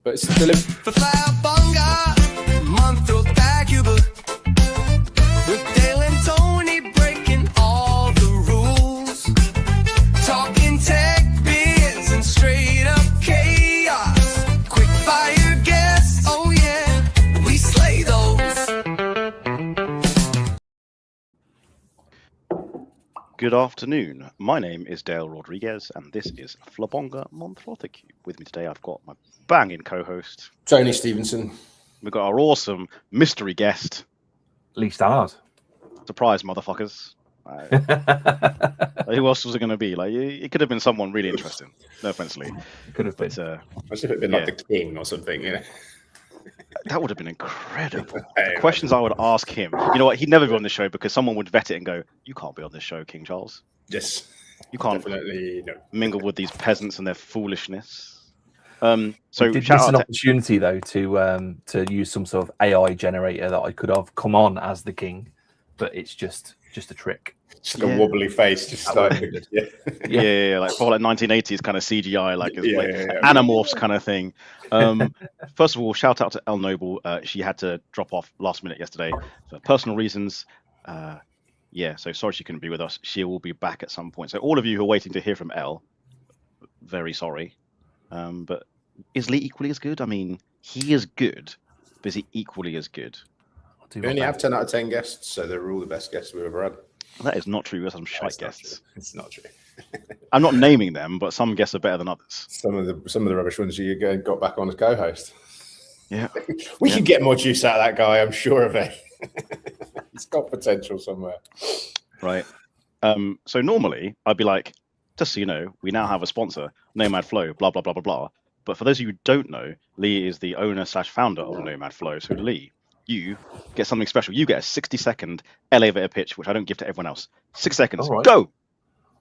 But it's still For Flabonga Monthrothacube, with Dale and Tony breaking all the rules, talking tech, biz, and straight up chaos. Quick fire guests, oh yeah, we slay those. Good afternoon. My name is Dale Rodriguez, and this is Flabonga Monthrothacube. With me today, I've got my banging co-host, Tony Stevenson. we've got our awesome mystery guest, Lee Stallard. surprise motherfuckers. Who else was it going to be? Like, it could have been someone really interesting. No offense, Lee. Could have been. But As if it'd been like the king or something, you know. that would have been incredible. Hey, The questions I would ask him. You know what? He'd never be on the show because someone would vet it and go, "You can't be on this show, King Charles. Yes. You can't Definitely no. mingle with these peasants and their foolishness." So Did shout miss out an to opportunity though to use some sort of AI generator that I could have come on as the king, but it's just a trick. Just like a wobbly face, just starting. Yeah. yeah, like for like 1980s kind of CGI, like, it's like Yeah. Animorphs kind of thing. First of all, shout out to Elle Noble. She had to drop off last minute yesterday for personal reasons. Yeah, so sorry she couldn't be with us. She will be back at some point. So all of you who are waiting to hear from Elle, very sorry. But is Lee equally as good? I mean, he is good, but is he equally as good? We only have 10 out of 10 guests, so they're all the best guests we've ever had. That is not true. We have some shite It's not guests. true. It's not true. I'm not naming them, but some guests are better than others. Some of the rubbish ones you got back on as co-host. Yeah. We could get more juice out of that guy, I'm sure of it. He's got potential somewhere. Right. So normally I'd be like, just so you know, we now have a sponsor, Nomad Flow, blah, blah, blah, blah, blah. But for those of you who don't know, Lee is the owner / founder of Nomad Flow. So Lee, you get something special. You get a 60-second elevator pitch, which I don't give to everyone else. 6 seconds. All right. Go.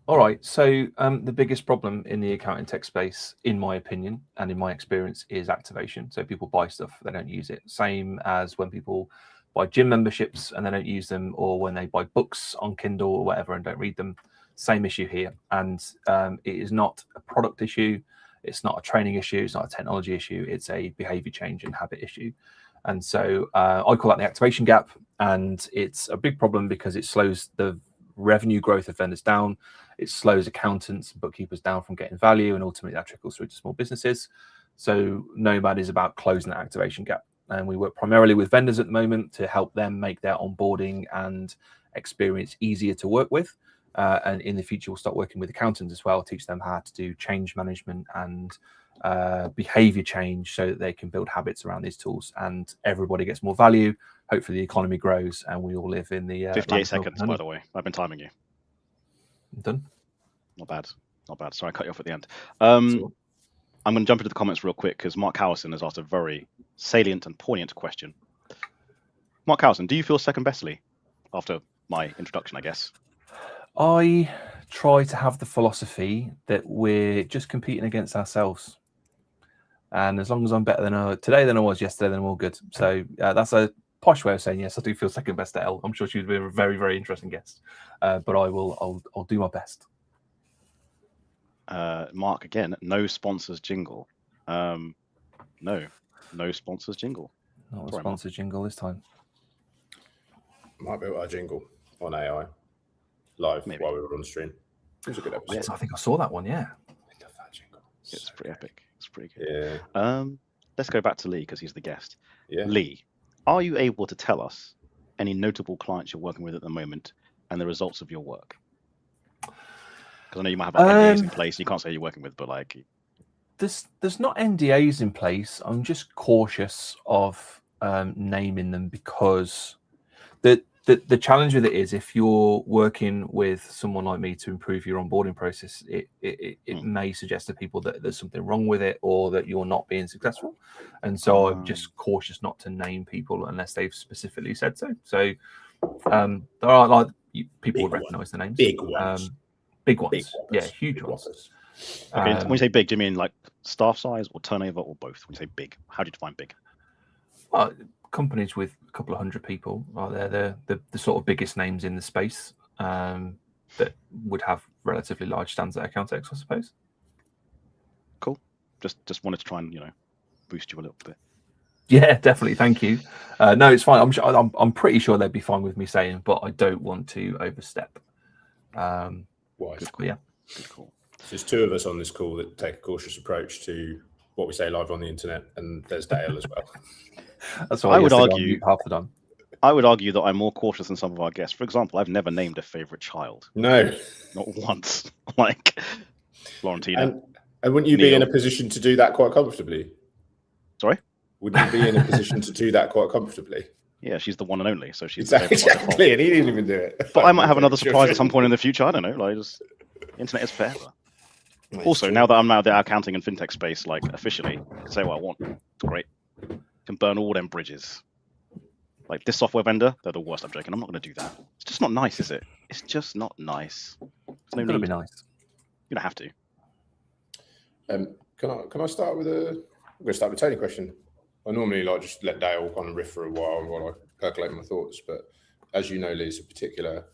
All right. So the biggest problem in the accounting tech space, in my opinion and in my experience, is activation. So people buy stuff, they don't use it. Same as when people buy gym memberships and they don't use them, or when they buy books on Kindle or whatever and don't read them. Same issue here. And it is not a product issue. It's not a training issue. It's not a technology issue. It's a behavior change and habit issue. And so I call that the activation gap. And it's a big problem because it slows the revenue growth of vendors down. It slows accountants and bookkeepers down from getting value. And ultimately that trickles through to small businesses. So Nomad is about closing that activation gap. And we work primarily with vendors at the moment to help them make their onboarding and experience easier to work with. And in the future, we'll start working with accountants as well, teach them how to do change management and behavior change so that they can build habits around these tools, and everybody gets more value. Hopefully the economy grows and we all live in the 58 seconds, by the way. I've been timing you. Done. Not bad. Not bad. Sorry, I cut you off at the end. I'm going to jump into the comments real quick because Mark Howison has asked a very salient and poignant question. Mark Howison, do you feel second best, Lee? After my introduction, I guess. I try to have the philosophy that we're just competing against ourselves. And as long as I'm better today than I was yesterday, then I'm all good. So that's a posh way of saying yes, I do feel second best to Elle. I'm sure she would be a very, very interesting guest. But I'll do my best. Mark, again, no sponsors jingle. No sponsors jingle. Not a sponsor jingle this time. Might build our jingle on AI live Maybe. while we were on stream. It was a good episode. Yes, I think I saw that one. Yeah. I love that jingle. It's So pretty good. epic. It's pretty good. Yeah. Let's go back to Lee because he's the guest. Yeah. Lee, are you able to tell us any notable clients you're working with at the moment and the results of your work? Because I know you might have like, NDAs in place. You can't say you're working with, but like, There's not NDAs in place. I'm just cautious of naming them because the challenge with it is if you're working with someone like me to improve your onboarding process, it may suggest to people that there's something wrong with it or that you're not being successful. And so I'm just cautious not to name people unless they've specifically said so. So there are like people would recognize the names. Big ones. Big ones. Big ones. Yeah, huge Big ones. okay, when you say big, do you mean like staff size or turnover or both? When you say big, how do you define big? Companies with a couple of hundred people are the sort of biggest names in the space that would have relatively large stands at Accountancy, I suppose. Cool. Just wanted to try and boost you a little bit. Yeah, definitely. Thank you. No, it's fine. I'm pretty sure they'd be fine with me saying, but I don't want to overstep. Wise. But yeah. Good call. So there's two of us on this call that take a cautious approach to what we say live on the internet, and there's Dale as well. That's why I would he has to go on argue- mute half the time. I would argue that I'm more cautious than some of our guests. For example, I've never named a favorite child. No. Not once. Like Florentina. And wouldn't you be in a Neil. position to do that quite comfortably? Sorry? Wouldn't you be in a position to do that quite comfortably? Yeah, she's the one and only, so she's the favorite by default. Exactly, and he didn't even do it. But I might have another surprise at some point in the future. I don't know. Like, just internet is forever. Also, now that I'm out of the accounting and fintech space, like officially, I can say what I want. It's great. Can burn all them bridges. Like this software vendor, they're the worst. I'm joking. I'm not going to do that. It's just not nice, is it? It's just not nice. There's no It's gotta need. be nice. You don't have to. Can I start with I'm going to start with a Tony question. I normally like just let Dale kind of riff for a while I percolate my thoughts, but as you know, Liz, in particular,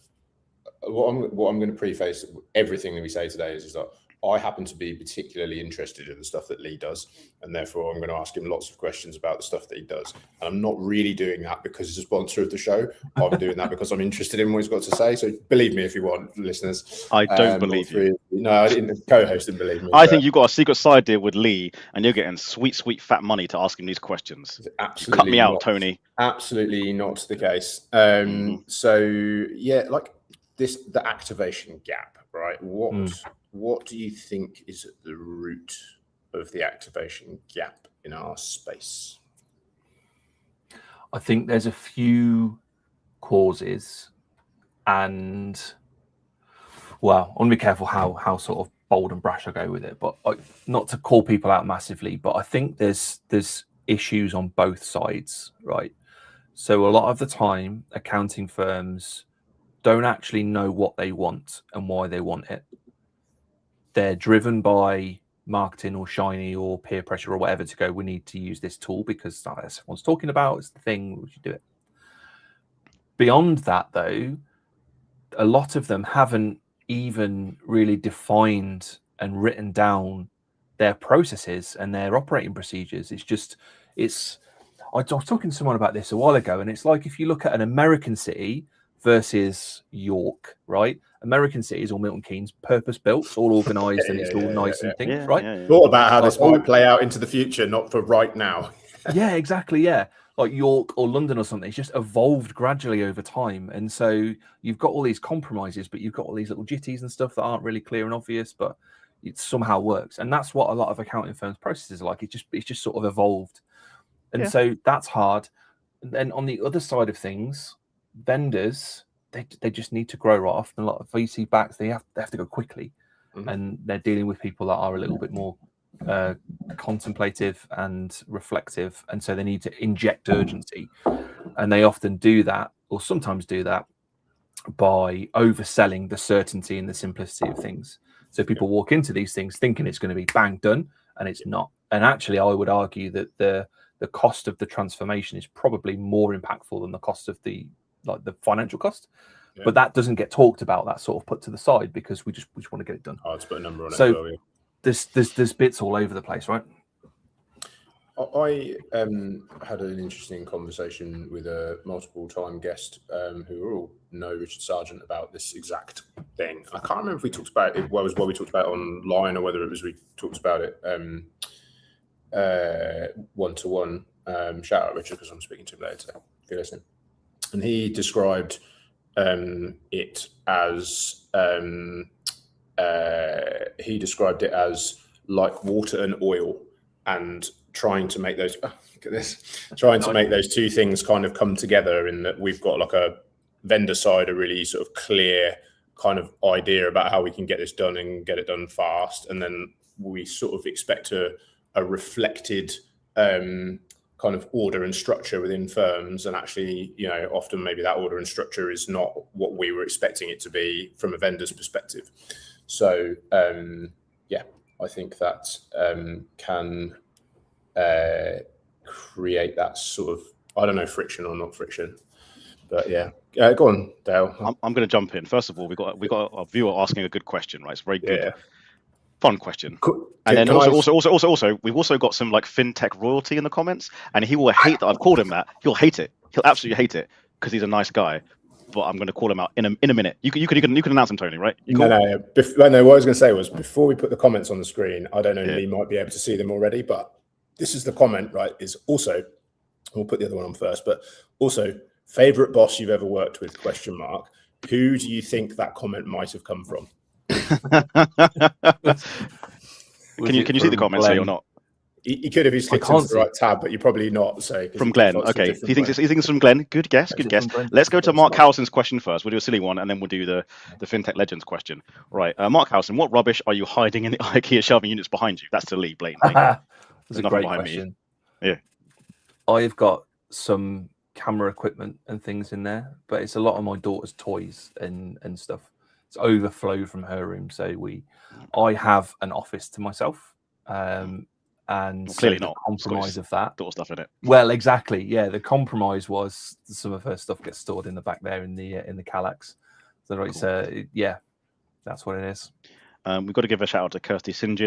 what I'm going to preface everything that we say today is that I happen to be particularly interested in the stuff that Lee does, and therefore I'm going to ask him lots of questions about the stuff that he does. And I'm not really doing that because he's a sponsor of the show. I'm doing that because I'm interested in what he's got to say. So believe me if you want, listeners. I don't believe you. No, I didn't. Co-host didn't believe me. I think you've got a secret side deal with Lee, and you're getting sweet, sweet fat money to ask him these questions. Absolutely Cut me out, not. Tony. Absolutely not the case. So yeah, like the activation gap, right? What do you think is at the root of the activation gap in our space? I think there's a few causes, and well, I want to be careful how sort of bold and brash I go with it, but not to call people out massively, but I think there's issues on both sides, right? So a lot of the time, accounting firms don't actually know what they want and why they want it. They're driven by marketing or shiny or peer pressure or whatever to go, we need to use this tool because that's everyone's talking about, it's the thing, we should do it. Beyond that, though, a lot of them haven't even really defined and written down their processes and their operating procedures. I was talking to someone about this a while ago, and it's like if you look at an American city versus York, right? American cities or Milton Keynes, purpose built, all organized, and it's all nice and things, right? Thought about how this might play out into the future, not for right now. Yeah, exactly. Yeah. Like York or London or something, it's just evolved gradually over time. And so you've got all these compromises, but you've got all these little jitties and stuff that aren't really clear and obvious, but it somehow works. And that's what a lot of accounting firms' processes are like. It's just sort of evolved. And so that's hard. And then on the other side of things, vendors, they just need to grow right off. And a lot of VC backs, they have to go quickly. And they're dealing with people that are a little bit more contemplative and reflective, and so they need to inject urgency, and they often do that, or sometimes do that, by overselling the certainty and the simplicity of things. So people walk into these things thinking it's going to be bang done, and it's not. And actually, I would argue that the cost of the transformation is probably more impactful than the cost of the financial cost. But that doesn't get talked about. That's sort of put to the side because we just want to get it done. Hard to put a number on it. So there's bits all over the place, right? I had an interesting conversation with a multiple-time guest who all know Richard Sargent about this exact thing. I can't remember if we talked about it. What we talked about online, or whether it was we talked about it one-to-one. Shout out Richard, because I'm speaking to him later today, if you're listening. And he described it as like water and oil, and trying to make those make those two things kind of come together, in that we've got like a vendor side, a really sort of clear kind of idea about how we can get this done and get it done fast, and then we sort of expect a reflected kind of order and structure within firms, and actually, often maybe that order and structure is not what we were expecting it to be from a vendor's perspective. So I think that can create that sort of, I don't know, friction or not friction, but go on, Dale. I'm going to jump in. First of all, we got a viewer asking a good question, right? It's very good. fun question. Cool. And then Can I- also, we've also got some like fintech royalty in the comments, and he will hate that I've called him that. He'll hate it. He'll absolutely hate it because he's a nice guy. But I'm going to call him out in a minute. You can announce him, Tony, right? No. What I was going to say was before we put the comments on the screen, I don't know, Lee might be able to see them already, but this is the comment, right? Is also, we'll put the other one on first, but also favorite boss you've ever worked with? ? Who do you think that comment might have come from? Can you see the comments or not? He could have he's clicked into the right tab, but you're probably not. So from Glenn, okay. He thinks it's from Glenn. Good guess. Let's go to Mark Howson's question first. We'll do a silly one, and then we'll do the FinTech Legends question. Right, Mark Howson, what rubbish are you hiding in the IKEA shelving units behind you? That's to Lee, blatantly. That's a great question. Yeah, I've got some camera equipment and things in there, but it's a lot of my daughter's toys and stuff. It's overflow from her room, so I have an office to myself. And well, clearly so not compromise of that daughter stuff in it. Well, exactly, yeah. The compromise was some of her stuff gets stored in the back there in the Kallax. So it's yeah, that's what it is. We've got to give a shout out to Kirsty St.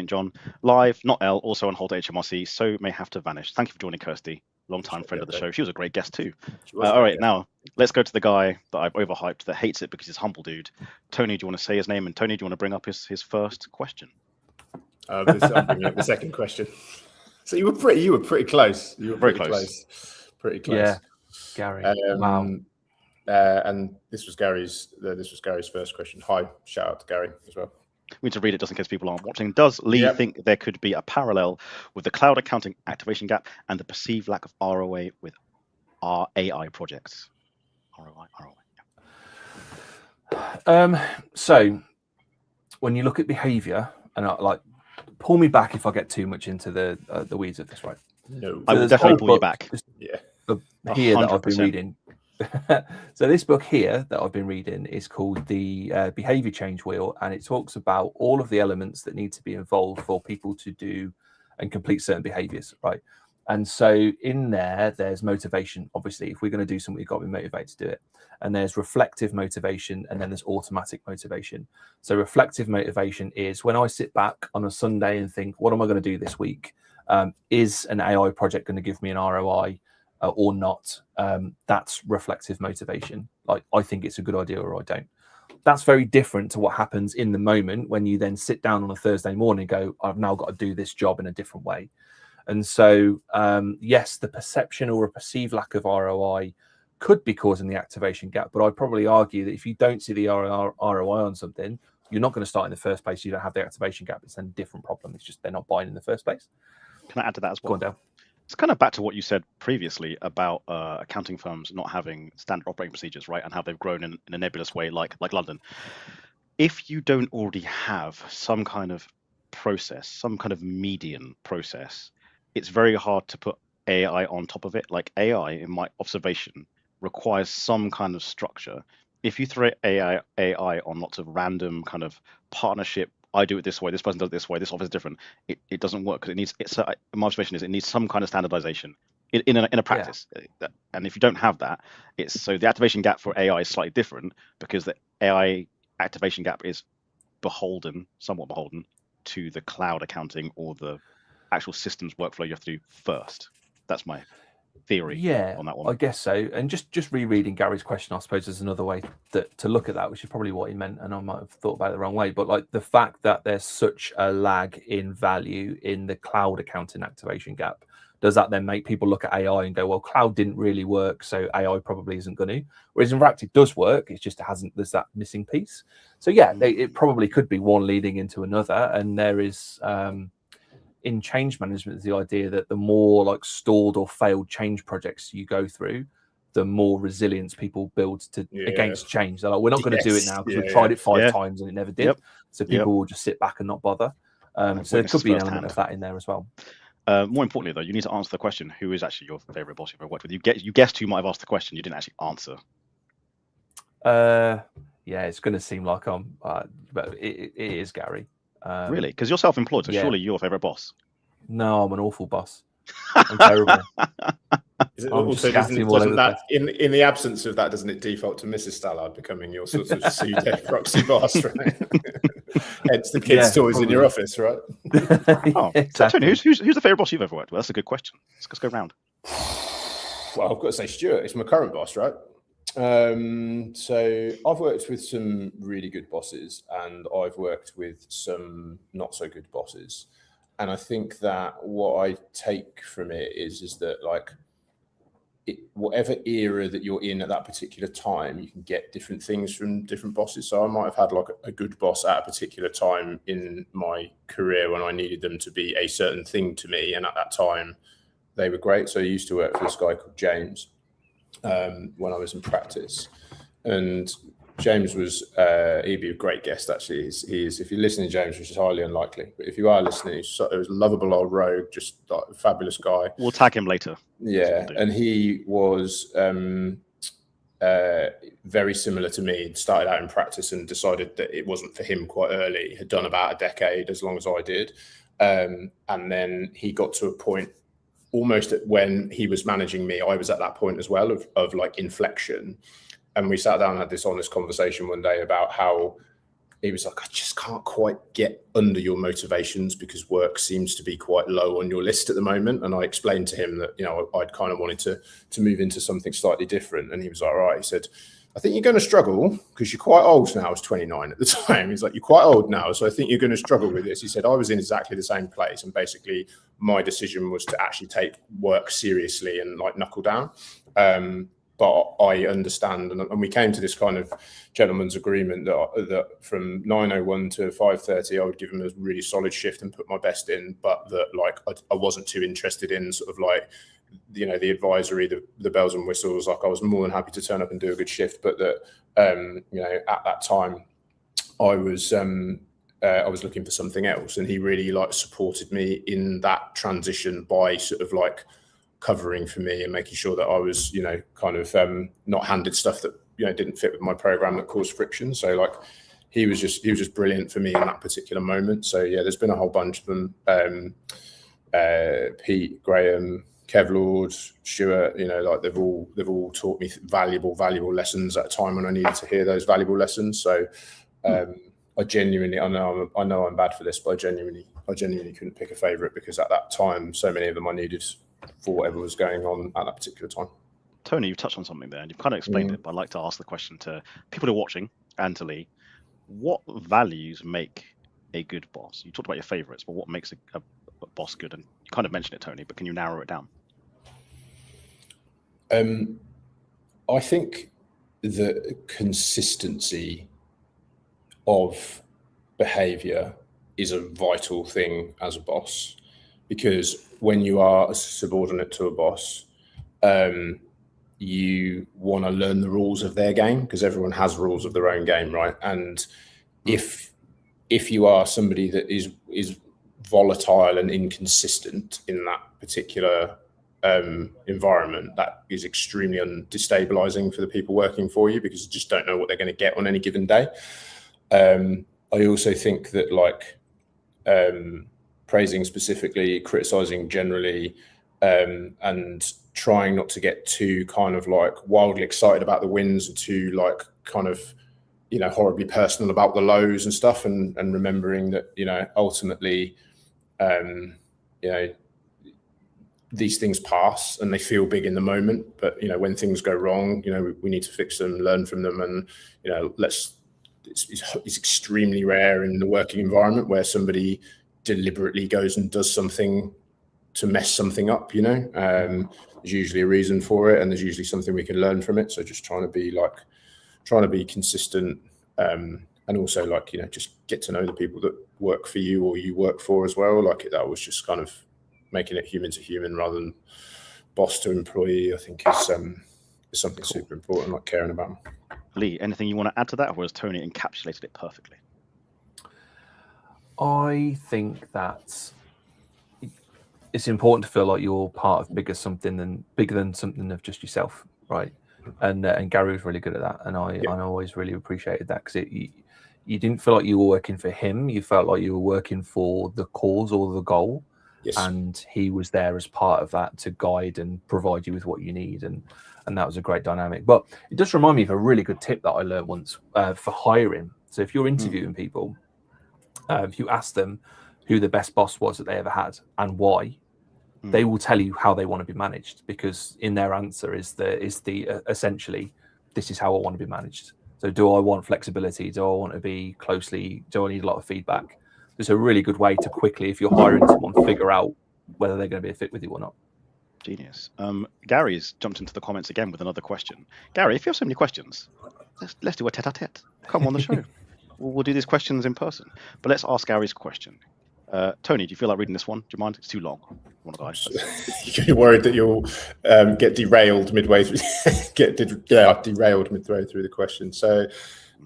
John, live, not Elle, also on hold at HMRC, so may have to vanish. Thank you for joining, Kirsty, long-time friend of the show. She was a great guest too. All right, now let's go to the guy that I've overhyped that hates it because he's a humble dude. Tony, do you want to say his name? And Tony, do you want to bring up his first question? I'm bringing up the second question. So you were pretty close. You were very close. Pretty close. Yeah, Gary. Wow. And this was Gary's first question. Hi, shout out to Gary as well. We need to read it just in case people aren't watching. Does Lee think there could be a parallel with the cloud accounting activation gap and the perceived lack of ROI with our AI projects? ROI. So when you look at behavior, and pull me back if I get too much into the weeds of this, right? No, I will definitely pull you back. Here that I've been reading. So this book here that I've been reading is called the Behavior Change Wheel, and it talks about all of the elements that need to be involved for people to do and complete certain behaviors, right? And so in there's motivation. Obviously, if we're going to do something, we've got to be motivated to do it. And there's reflective motivation, and then there's automatic motivation. So reflective motivation is when I sit back on a Sunday and think, what am I going to do this week? Is an AI project going to give me an ROI or not? That's reflective motivation. Like, I think it's a good idea or I don't. That's very different to what happens in the moment when you then sit down on a Thursday morning and go, I've now got to do this job in a different way. And so, yes, the perception or a perceived lack of ROI could be causing the activation gap. But I'd probably argue that if you don't see the ROI on something, you're not going to start in the first place. You don't have the activation gap. It's a different problem. It's just they're not buying in the first place. Can I add to that as well? Go on, Dale. It's kind of back to what you said previously about accounting firms not having standard operating procedures, right? And how they've grown in a nebulous way, like London. If you don't already have some kind of process, some kind of median process, it's very hard to put AI on top of it. Like AI, in my observation, requires some kind of structure. If you throw AI on lots of random kind of partnership, I do it this way, this person does it this way, this office is different, it doesn't work because my observation is it needs some kind of standardization in a practice. Yeah. And if you don't have that, so the activation gap for AI is slightly different because the AI activation gap is somewhat beholden to the cloud accounting or the actual systems workflow you have to do first. That's my theory on that one. I guess so. And just rereading Gary's question, I suppose there's another way to look at that, which is probably what he meant, and I might have thought about it the wrong way. But like the fact that there's such a lag in value in the cloud accounting activation gap, does that then make people look at AI and go, well, cloud didn't really work, so AI probably isn't going to? Whereas in fact, it does work. It's just there's that missing piece. So yeah, it probably could be one leading into another. And there is in change management is the idea that the more like stalled or failed change projects you go through, the more resilience people build against change. They're like, we're not going to do it now because we've tried it 5 times and it never did. So people will just sit back and not bother. So there could be an element of that in there as well. More importantly, though, you need to answer the question: who is actually your favorite boss you've ever worked with? You guessed who might have asked the question. You didn't actually answer. Yeah, it's going to seem like but it is Gary. Really? Because you're self-employed, so surely you're your favorite boss. No, I'm an awful boss. I'm terrible. Is it I'm also just scatting all doesn't over that in the absence of that, doesn't it default to Mrs. Stallard becoming your sort of pseudo proxy boss, right? Hence the kids' toys in your office, right? Oh, exactly. Tony, who's the favorite boss you've ever worked with? That's a good question. Let's go round. Well, I've got to say Stuart. It's my current boss, right? So I've worked with some really good bosses, and I've worked with some not so good bosses. And I think that what I take from it is that like whatever era that you're in at that particular time, you can get different things from different bosses. So I might have had like a good boss at a particular time in my career when I needed them to be a certain thing to me, and at that time they were great. So I used to work for this guy called James when I was in practice, and James was he'd be a great guest actually. He is if you're listening, James, which is highly unlikely, but if you are listening, he was a lovable old rogue, just like a fabulous guy. We'll tag him later. Yeah, and he was very similar to me. He'd started out in practice and decided that it wasn't for him quite early. Had done about a decade, as long as I did, and then he got to a point almost when he was managing me. I was at that point as well of like inflection. And we sat down and had this honest conversation one day about how he was like, I just can't quite get under your motivations because work seems to be quite low on your list at the moment. And I explained to him that, you know, I'd kind of wanted to move into something slightly different. And he was like, all right. He said, I think you're going to struggle because you're quite old now. I was 29 at the time. He's like, you're quite old now. So I think you're going to struggle with this. He said, I was in exactly the same place. And basically my decision was to actually take work seriously and like knuckle down. But I understand, and we came to this kind of gentleman's agreement that from 9:01 to 5:30, I would give him a really solid shift and put my best in, but that like I wasn't too interested in sort of like, you know, the advisory, the bells and whistles. Like I was more than happy to turn up and do a good shift, but that you know, at that time, I was looking for something else, and he really like supported me in that transition by sort of like covering for me and making sure that I was, you know, kind of not handed stuff that, you know, didn't fit with my program that caused friction. So like he was just brilliant for me in that particular moment. So yeah, there's been a whole bunch of them. Pete, Graham, Kev Lord, Stuart, you know, like they've all taught me valuable lessons at a time when I needed to hear those valuable lessons. So I genuinely, I know I'm bad for this, but I genuinely couldn't pick a favorite because at that time, so many of them I needed for whatever was going on at that particular time. Tony, you've touched on something there and you've kind of explained it, but I'd like to ask the question to people who are watching and to Lee. What values make a good boss? You talked about your favorites, but what makes a boss good? And you kind of mentioned it, Tony, but can you narrow it down? I think the consistency of behavior is a vital thing as a boss, because when you are a subordinate to a boss, you want to learn the rules of their game, because everyone has rules of their own game, right? And if you are somebody that is volatile and inconsistent in that particular environment, that is extremely destabilizing for the people working for you, because you just don't know what they're going to get on any given day. I also think that like praising specifically, criticizing generally, and trying not to get too kind of like wildly excited about the wins, or too like kind of, you know, horribly personal about the lows and stuff, and remembering that, you know, ultimately, you know, these things pass and they feel big in the moment, but, you know, when things go wrong, you know, we need to fix them, learn from them, and, you know, it's extremely rare in the working environment where somebody deliberately goes and does something to mess something up, you know. There's usually a reason for it, and there's usually something we can learn from it. So just trying to be consistent, and also like, you know, just get to know the people that work for you or you work for as well. Like that was just kind of making it human to human rather than boss to employee, I think is something super important, like caring about them. Lee, anything you want to add to that, or has Tony encapsulated it perfectly? I think that it's important to feel like you're part of bigger than something of just yourself, right? And Gary was really good at that, and I always really appreciated that, because you didn't feel like you were working for him. You felt like you were working for the cause or the goal, Yes. and he was there as part of that to guide and provide you with what you need, and that was a great dynamic. But it does remind me of a really good tip that I learned once for hiring. So if you're interviewing people, if you ask them who the best boss was that they ever had and why, they will tell you how they want to be managed, because in their answer is the essentially, this is how I want to be managed. So do I want flexibility? Do I want to be closely? Do I need a lot of feedback? It's a really good way to quickly, if you're hiring someone, figure out whether they're going to be a fit with you or not. Genius. Gary's jumped into the comments again with another question. Gary, if you have so many questions, let's do a tete-a-tete. Come on the show. We'll do these questions in person. But let's ask Gary's question. Tony, do you feel like reading this one? Do you mind? It's too long. You're worried that you'll get derailed midway through. Derailed midway through the question. So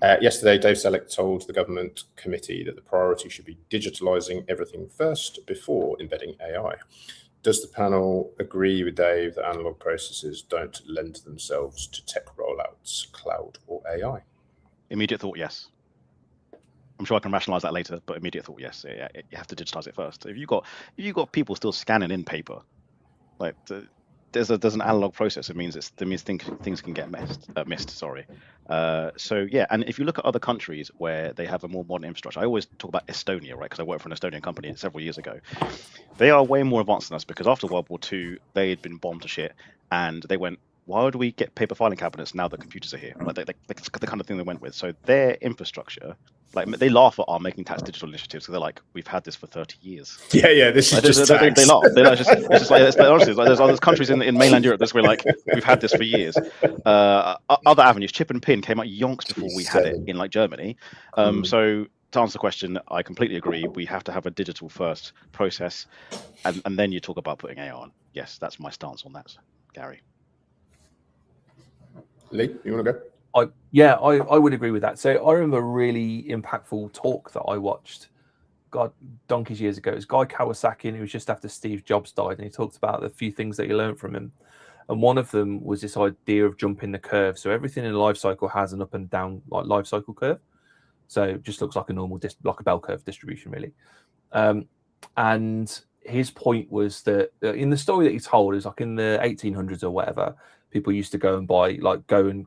yesterday, Dave Selleck told the government committee that the priority should be digitalising everything first before embedding AI. Does the panel agree with Dave that analog processes don't lend themselves to tech rollouts, cloud or AI? Immediate thought, yes. I'm sure I can rationalize that later, but immediate thought, yes. Yeah, you have to digitize it first. If you got people still scanning in paper, like there's an analog process. It means things can get missed. Sorry. So yeah, and if you look at other countries where they have a more modern infrastructure, I always talk about Estonia, right? Because I worked for an Estonian company several years ago. They are way more advanced than us, because after World War II, they had been bombed to shit, and they went, why would we get paper filing cabinets now that computers are here? Like that's the kind of thing they went with. So their infrastructure, like they laugh at our making tax digital initiatives. So they're like, we've had this for 30 years. Yeah, this is just tax. They laugh. It's just like, honestly, like there's countries in mainland Europe that's where like we've had this for years. Other avenues, chip and pin came out yonks before we had it in like Germany. So to answer the question, I completely agree. We have to have a digital first process, and then you talk about putting AI on. Yes, that's my stance on that, Gary. Lee, you want to go? I would agree with that. So I remember a really impactful talk that I watched, donkeys years ago. It was Guy Kawasaki, and it was just after Steve Jobs died, and he talked about the few things that he learned from him. And one of them was this idea of jumping the curve. So everything in a life cycle has an up and down like life cycle curve. So it just looks like a normal, like a bell curve distribution, really. And his point was that in the story that he told, is like in the 1800s or whatever, people used to go and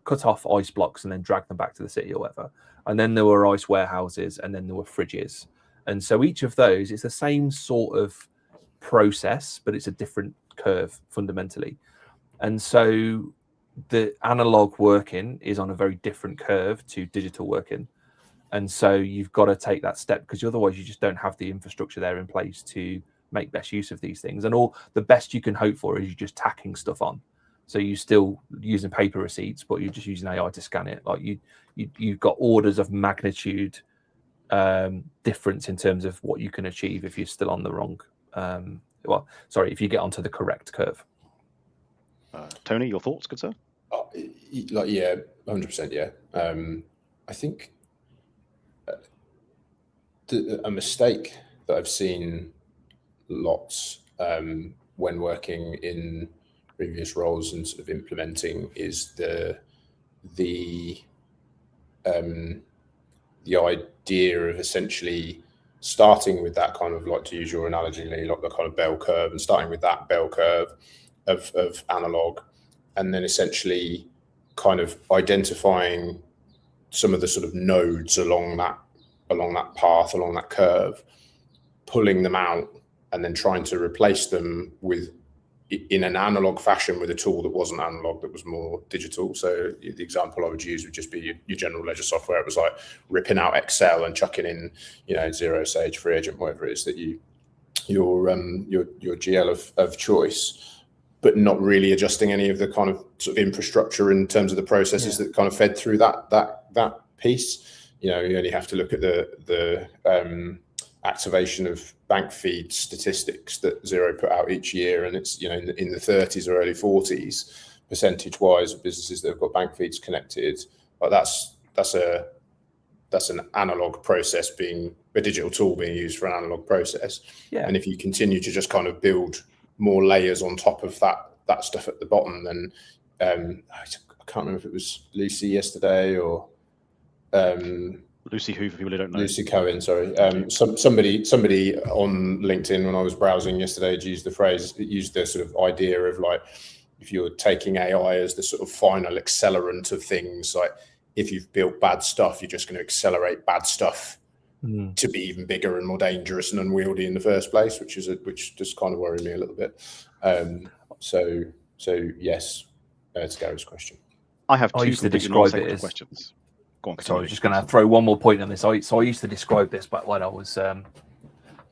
cut off ice blocks and then drag them back to the city or whatever. And then there were ice warehouses, and then there were fridges. And so each of those, it's the same sort of process, but it's a different curve fundamentally. And so the analog working is on a very different curve to digital working. And so you've got to take that step, because otherwise you just don't have the infrastructure there in place to make best use of these things. And all the best you can hope for is you're just tacking stuff on. So you're still using paper receipts, but you're just using AI to scan it. Like you've got orders of magnitude difference in terms of what you can achieve if you're still on the wrong. If you get onto the correct curve. Tony, your thoughts, good sir? Yeah, 100%. Yeah, I think a mistake that I've seen lots when working in previous roles and sort of implementing is the idea of essentially starting with that kind of, like, to use your analogy, like the kind of bell curve, and starting with that bell curve of analog, and then essentially kind of identifying some of the sort of nodes along that path, along that curve, pulling them out, and then trying to replace them in an analog fashion with a tool that wasn't analog, that was more digital. So the example I would use would just be your general ledger software. It was like ripping out Excel and chucking in, Zero, Sage, Free Agent, whatever it is that your GL of choice, but not really adjusting any of the kind of sort of infrastructure in terms of the processes that kind of fed through that piece. You only have to look at the activation of bank feed statistics that Xero put out each year, and it's in the 30s or early 40s percentage wise of businesses that have got bank feeds connected. But that's an analog process being a digital tool being used for an analog process. And if you continue to just kind of build more layers on top of that stuff at the bottom, then I can't remember if it was Lucy yesterday or Lucy who, for people who don't know? Lucy Cohen, sorry. Somebody on LinkedIn when I was browsing yesterday used the sort of idea of like, if you're taking AI as the sort of final accelerant of things, like if you've built bad stuff, you're just going to accelerate bad stuff to be even bigger and more dangerous and unwieldy in the first place, which just kind of worried me a little bit. So yes, to Gary's question. I have I two used to completely describe it non-sequitur as questions. Go on, So I continue. was just going to throw one more point on this. So I used to describe this back when I was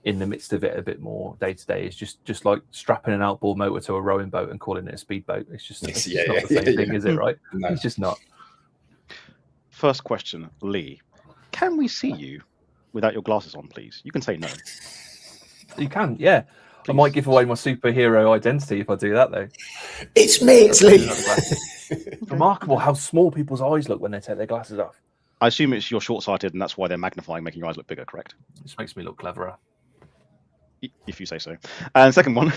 in the midst of it a bit more day to day. It's just like strapping an outboard motor to a rowing boat and calling it a speedboat. It's just, not the same thing, is it? Right? No. It's just not. First question, Lee. Can we see you without your glasses on, please? You can say no. You can, yeah. I might give away my superhero identity if I do that, though. It's me, it's Lee. Remarkable how small people's eyes look when they take their glasses off. I assume it's you're short-sighted and that's why they're magnifying, making your eyes look bigger, correct? This makes me look cleverer. If you say so. And second one.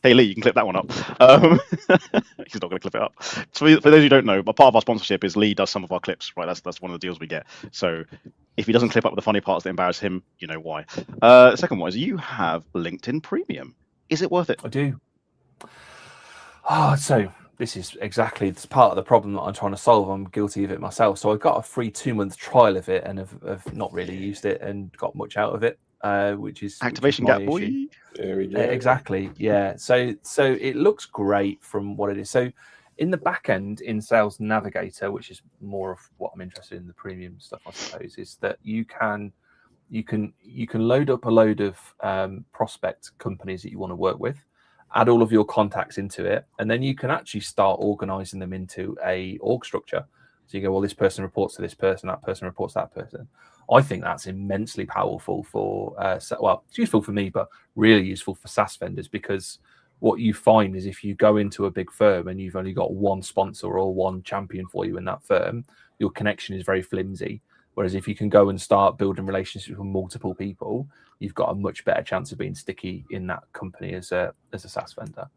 Hey Lee, you can clip that one up. He's not going to clip it up. So for those who don't know, but part of our sponsorship is Lee does some of our clips, right? That's one of the deals we get. So if he doesn't clip up the funny parts that embarrass him, you know why. Second one is you have LinkedIn Premium. Is it worth it? I do. So this is exactly part of the problem that I'm trying to solve. I'm guilty of it myself. So I got a free 2-month trial of it and have not really used it and got much out of it. Which is Activation my gap, boy. issue. There we go. Exactly. Yeah. So it looks great from what it is. So in the back end in Sales Navigator, which is more of what I'm interested in, the premium stuff, I suppose, is that you can load up a load of prospect companies that you want to work with, add all of your contacts into it, and then you can actually start organizing them into a org structure. So you go, well, this person reports to this person, that person reports to that person. I think that's immensely powerful for, well, it's useful for me, but really useful for SaaS vendors, because what you find is if you go into a big firm and you've only got one sponsor or one champion for you in that firm, your connection is very flimsy. Whereas if you can go and start building relationships with multiple people, you've got a much better chance of being sticky in that company as a SaaS vendor.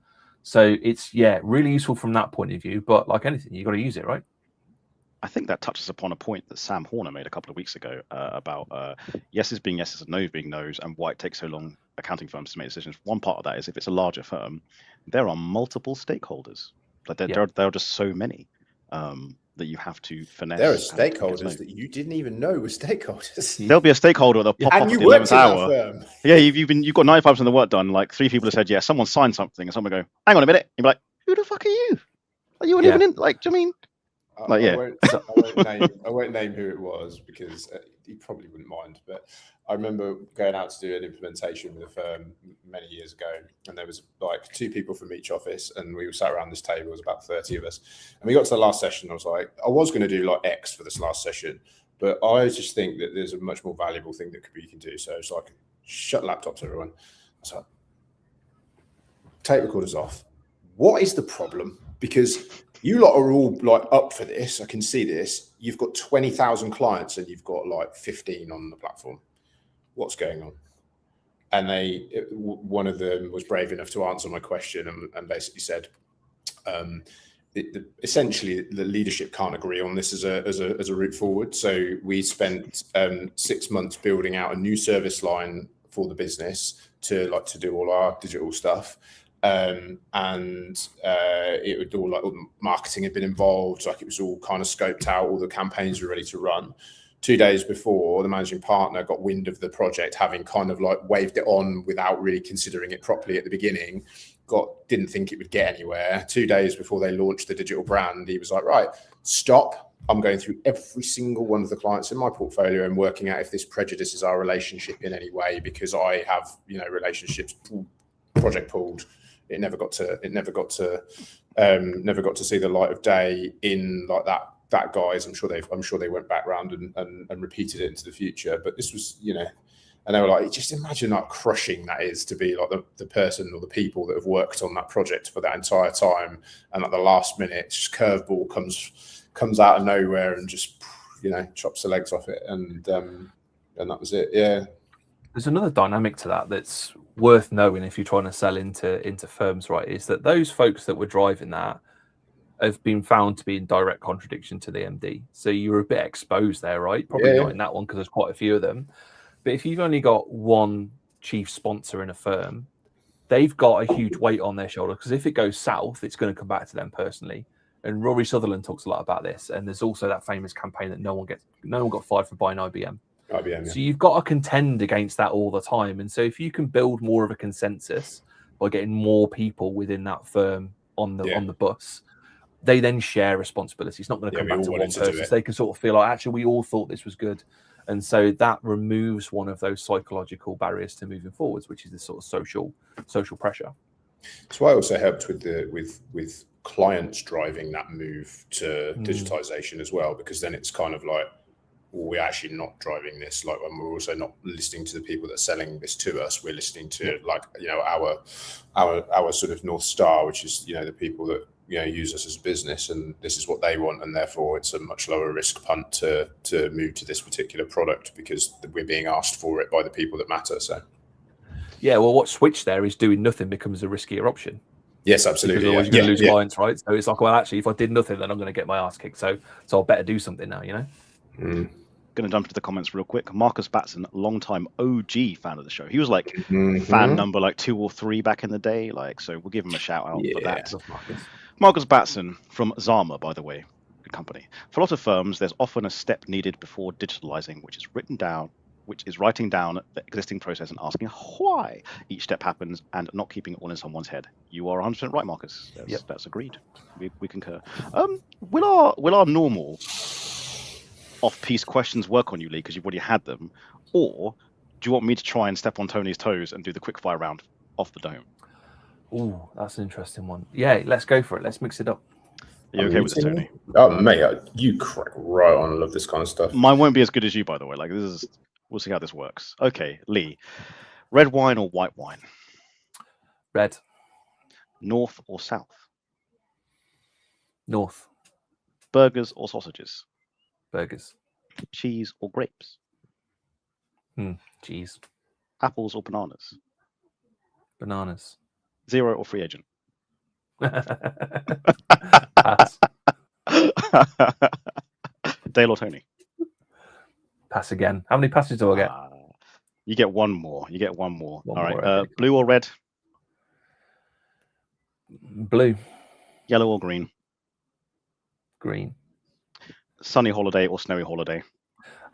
So it's, really useful from that point of view. But like anything, you've got to use it, right? I think that touches upon a point that Sam Horner made a couple of weeks ago about yeses being yeses and no's being no's, and why it takes so long accounting firms to make decisions. One part of that is if it's a larger firm, there are multiple stakeholders. Like there are just so many that you have to finesse. There are stakeholders that you didn't even know were stakeholders. There'll be a stakeholder that'll pop up And at you the worked 11th in hour. that firm. Yeah, you've got 95% of the work done. Like 3 people have said, yeah, someone signed something, and someone go, hang on a minute. You'll be like, who the fuck are you? Are you even in? Like, do you mean? Like, yeah. I won't name who it was because you probably wouldn't mind. But I remember going out to do an implementation with a firm many years ago, and there was like 2 people from each office, and we were sat around this table. It was about 30 of us, and we got to the last session. I was like, I was going to do like X for this last session, but I just think that there's a much more valuable thing that you can do. So it's like, shut laptops, everyone. I was like, tape recorders off. What is the problem? Because you lot are all like up for this. I can see this. You've got 20,000 clients and you've got like 15 on the platform. What's going on? And one of them was brave enough to answer my question and basically said, essentially the leadership can't agree on this as a route forward. So we spent 6 months building out a new service line for the business to do all our digital stuff. And it would all like marketing had been involved, like it was all kind of scoped out, all the campaigns were ready to run. 2 days before, the managing partner got wind of the project, having kind of like waved it on without really considering it properly at the beginning, didn't think it would get anywhere. 2 days before they launched the digital brand, he was like, right, stop. I'm going through every single one of the clients in my portfolio and working out if this prejudices our relationship in any way, because I have, relationships project pulled. It never got to see the light of day in like that guys. I'm sure they went back round and repeated it into the future. But this was, and they were like, just imagine how crushing that is to be like the person or the people that have worked on that project for that entire time, and at the last minute, it's just curveball comes out of nowhere and just chops the legs off it, and that was it. Yeah. There's another dynamic to that that's worth knowing if you're trying to sell into firms, right? Is that those folks that were driving that have been found to be in direct contradiction to the MD. So you're a bit exposed there, right? Probably not in that one because there's quite a few of them. But if you've only got one chief sponsor in a firm, they've got a huge weight on their shoulder, because if it goes south, it's going to come back to them personally. And Rory Sutherland talks a lot about this. And there's also that famous campaign that no one got fired for buying IBM. So you've got to contend against that all the time. And so if you can build more of a consensus by getting more people within that firm on the bus, they then share responsibility. It's not going to come back to one person. So they can sort of feel like, actually, we all thought this was good. And so that removes one of those psychological barriers to moving forwards, which is this sort of social pressure. That's why it also helped with clients driving that move to digitization as well, because then it's kind of like, well, we're actually not driving this. Like, when we're also not listening to the people that are selling this to us, we're listening to like, you know, our sort of North Star, which is, you know, the people that, you know, use us as a business, and this is what they want, and therefore it's a much lower risk punt to move to this particular product because we're being asked for it by the people that matter. So yeah, well, what switch there is doing nothing becomes a riskier option. Yes, absolutely. Because otherwise you're going to lose clients, right? So it's like, well, actually, if I did nothing, then I'm going to get my ass kicked. So I better do something now, you know? Going to jump into the comments real quick. Marcus Batson, long-time OG fan of the show. He was like fan number like 2 or 3 back in the day. Like, so we'll give him a shout out for that. Marcus Batson from Zama, by the way, good company. For a lot of firms, there's often a step needed before digitalizing, which is writing down the existing process and asking why each step happens and not keeping it all in someone's head. You are 100% right, Marcus. That's agreed. We concur. Will our normal off-piece questions work on you, Lee, because you've already had them? Or do you want me to try and step on Tony's toes and do the quickfire round off the dome? Oh, that's an interesting one. Yeah, let's go for it. Let's mix it up. Are you okay with this, Tony? Oh, mate, you crack right on. I love this kind of stuff. Mine won't be as good as you, by the way. Like, we'll see how this works. Okay, Lee. Red wine or white wine? Red. North or south? North. Burgers or sausages? Burgers. Cheese or grapes? Cheese. Apples or bananas? Bananas. Zero or free agent? Pass. Dale or Tony? Pass again. How many passes do I get? You get one more. All right. Okay. Blue or red? Blue. Yellow or green? Green. Sunny holiday or snowy holiday?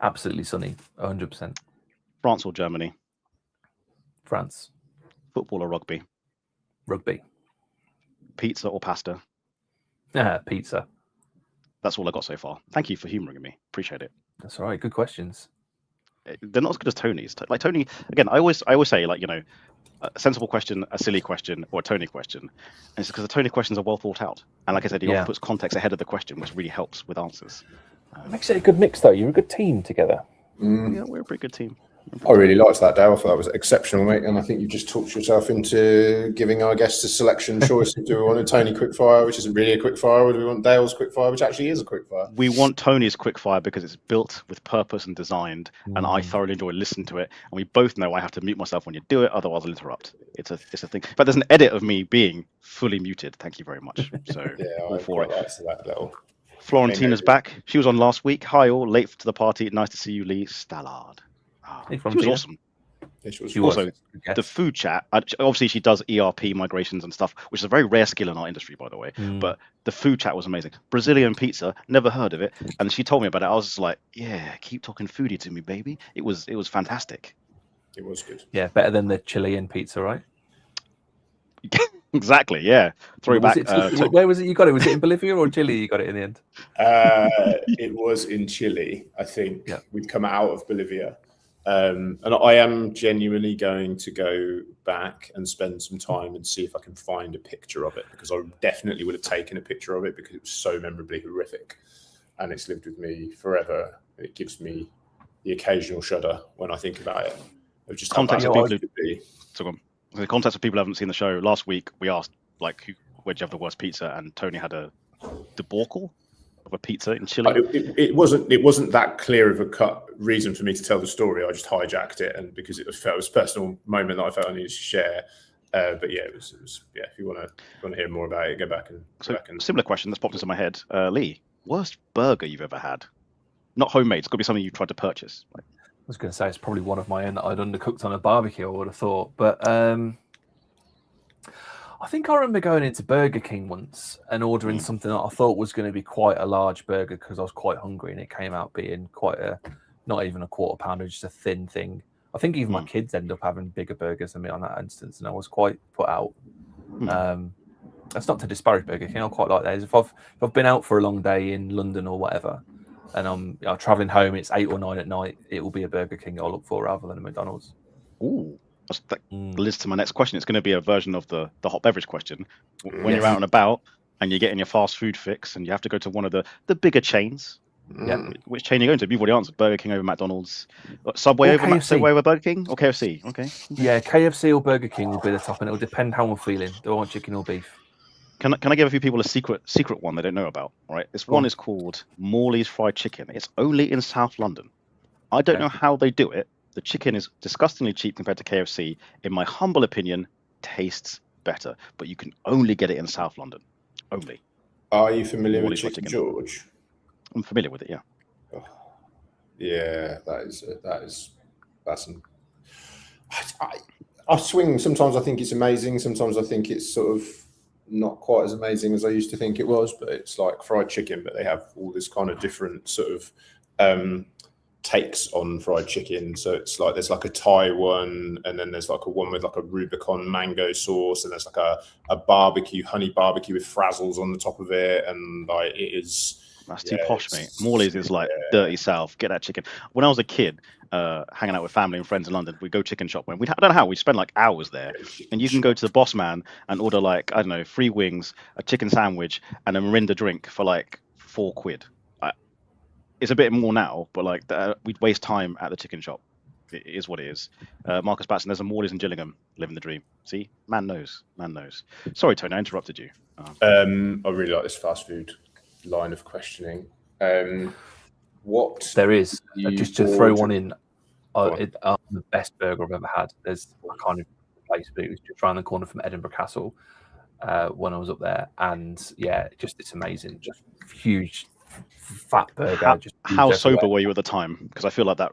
Absolutely sunny. 100%. France or Germany? France. Football or rugby? Rugby. Pizza or pasta? Pizza. That's all I got so far. Thank you for humoring me. Appreciate it. That's all right. Good questions. They're not as good as Tony's. Like Tony, again, I always say, like, you know, a sensible question, a silly question, or a Tony question. And it's because the Tony questions are well thought out. And like I said, he often puts context ahead of the question, which really helps with answers. Makes it a good mix, though. You're a good team together. Yeah, we're a pretty good team. I really liked that, Dale. I thought that was exceptional, mate. And I think you've just talked yourself into giving our guests a selection choice. Do we want a Tony quickfire, which isn't really a quickfire, or do we want Dale's quickfire, which actually is a quickfire? We want Tony's quickfire because it's built with purpose and designed, and I thoroughly enjoy listening to it. And we both know I have to mute myself when you do it, otherwise I'll interrupt. It's a thing. But there's an edit of me being fully muted. Thank you very much. So all for it. That little. Florentina's back. She was on last week. Hi all, late to the party. Nice to see you, Lee. Stallard. She was awesome. She was also the food chat. Obviously, she does ERP migrations and stuff, which is a very rare skill in our industry, by the way. But the food chat was amazing. Brazilian pizza, never heard of it, and she told me about it. I was just like, "Yeah, keep talking foodie to me, baby." It was fantastic. It was good. Yeah, better than the Chilean pizza, right? Exactly. Yeah. Throwback. Where was it you got it? Was it in Bolivia or Chile? You got it in the end. It was in Chile, I think. Yeah. We'd come out of Bolivia. And I am genuinely going to go back and spend some time and see if I can find a picture of it, because I definitely would have taken a picture of it because it was so memorably horrific, and it's lived with me forever. It gives me the occasional shudder when I think about it. Of just context of people the context of people who haven't seen the show. Last week we asked, like, where'd you have the worst pizza, and Tony had a debacle of a pizza in Chile. It wasn't that clear of a cut reason for me to tell the story. I just hijacked it, and because it was a personal moment that I felt I needed to share. But yeah, it was yeah. If you want to hear more about it, go back and. Similar question that's popped into my head, Lee. Worst burger you've ever had? Not homemade. It's got to be something you tried to purchase. I was going to say it's probably one of my own that I'd undercooked on a barbecue. I would have thought, but I think I remember going into Burger King once and ordering something that I thought was going to be quite a large burger because I was quite hungry, and it came out being quite not even a quarter pounder, just a thin thing. I think even my kids end up having bigger burgers than me on that instance, and I was quite put out. That's not to disparage Burger King. I quite like that. If I've been out for a long day in London or whatever, and I'm traveling home, it's 8 or 9 at night, it will be a Burger King I'll look for rather than a McDonald's. Ooh. That leads to my next question. It's going to be a version of the hot beverage question. When you're out and about and you're getting your fast food fix and you have to go to one of the bigger chains, which chain are you going to? You've already answered. Burger King over McDonald's, Subway over Burger King, or KFC? Okay. Yeah, KFC or Burger King will be the top, and it will depend how I'm feeling. Do I want chicken or beef? Can I give a few people a secret one they don't know about? All right, this one is called Morley's Fried Chicken. It's only in South London. I don't know how they do it. The chicken is disgustingly cheap compared to KFC. In my humble opinion, tastes better, but you can only get it in South London. Only. Are you familiar with Chicken George? I'm familiar with it, yeah. Oh, yeah, that's I swing. Sometimes I think it's amazing. Sometimes I think it's sort of not quite as amazing as I used to think it was, but it's like fried chicken, but they have all this kind of different sort of takes on fried chicken. So it's like there's like a Thai one, and then there's like a one with like a Rubicon mango sauce, and there's like a barbecue, honey barbecue with frazzles on the top of it, and like it is. That's too posh, mate. Morley's is like dirty south. Get that chicken. When I was a kid, hanging out with family and friends in London, we'd go chicken shop. I don't know how, we spend like hours there. And you can go to the boss man and order like, I don't know, 3 wings, a chicken sandwich, and a Mirinda drink for like £4. It's a bit more now, but like we'd waste time at the chicken shop. It is what it is. Marcus Batson, there's a Morley's in Gillingham, living the dream. See, man knows. Sorry, Tony, I interrupted you. I really like this fast food line of questioning. What there is, just to throw one in, the best burger I've ever had. There's a kind of place, but it was just around the corner from Edinburgh Castle when I was up there, and yeah, just it's amazing. Just huge fat burger. How sober were you at the time? Because I feel like that.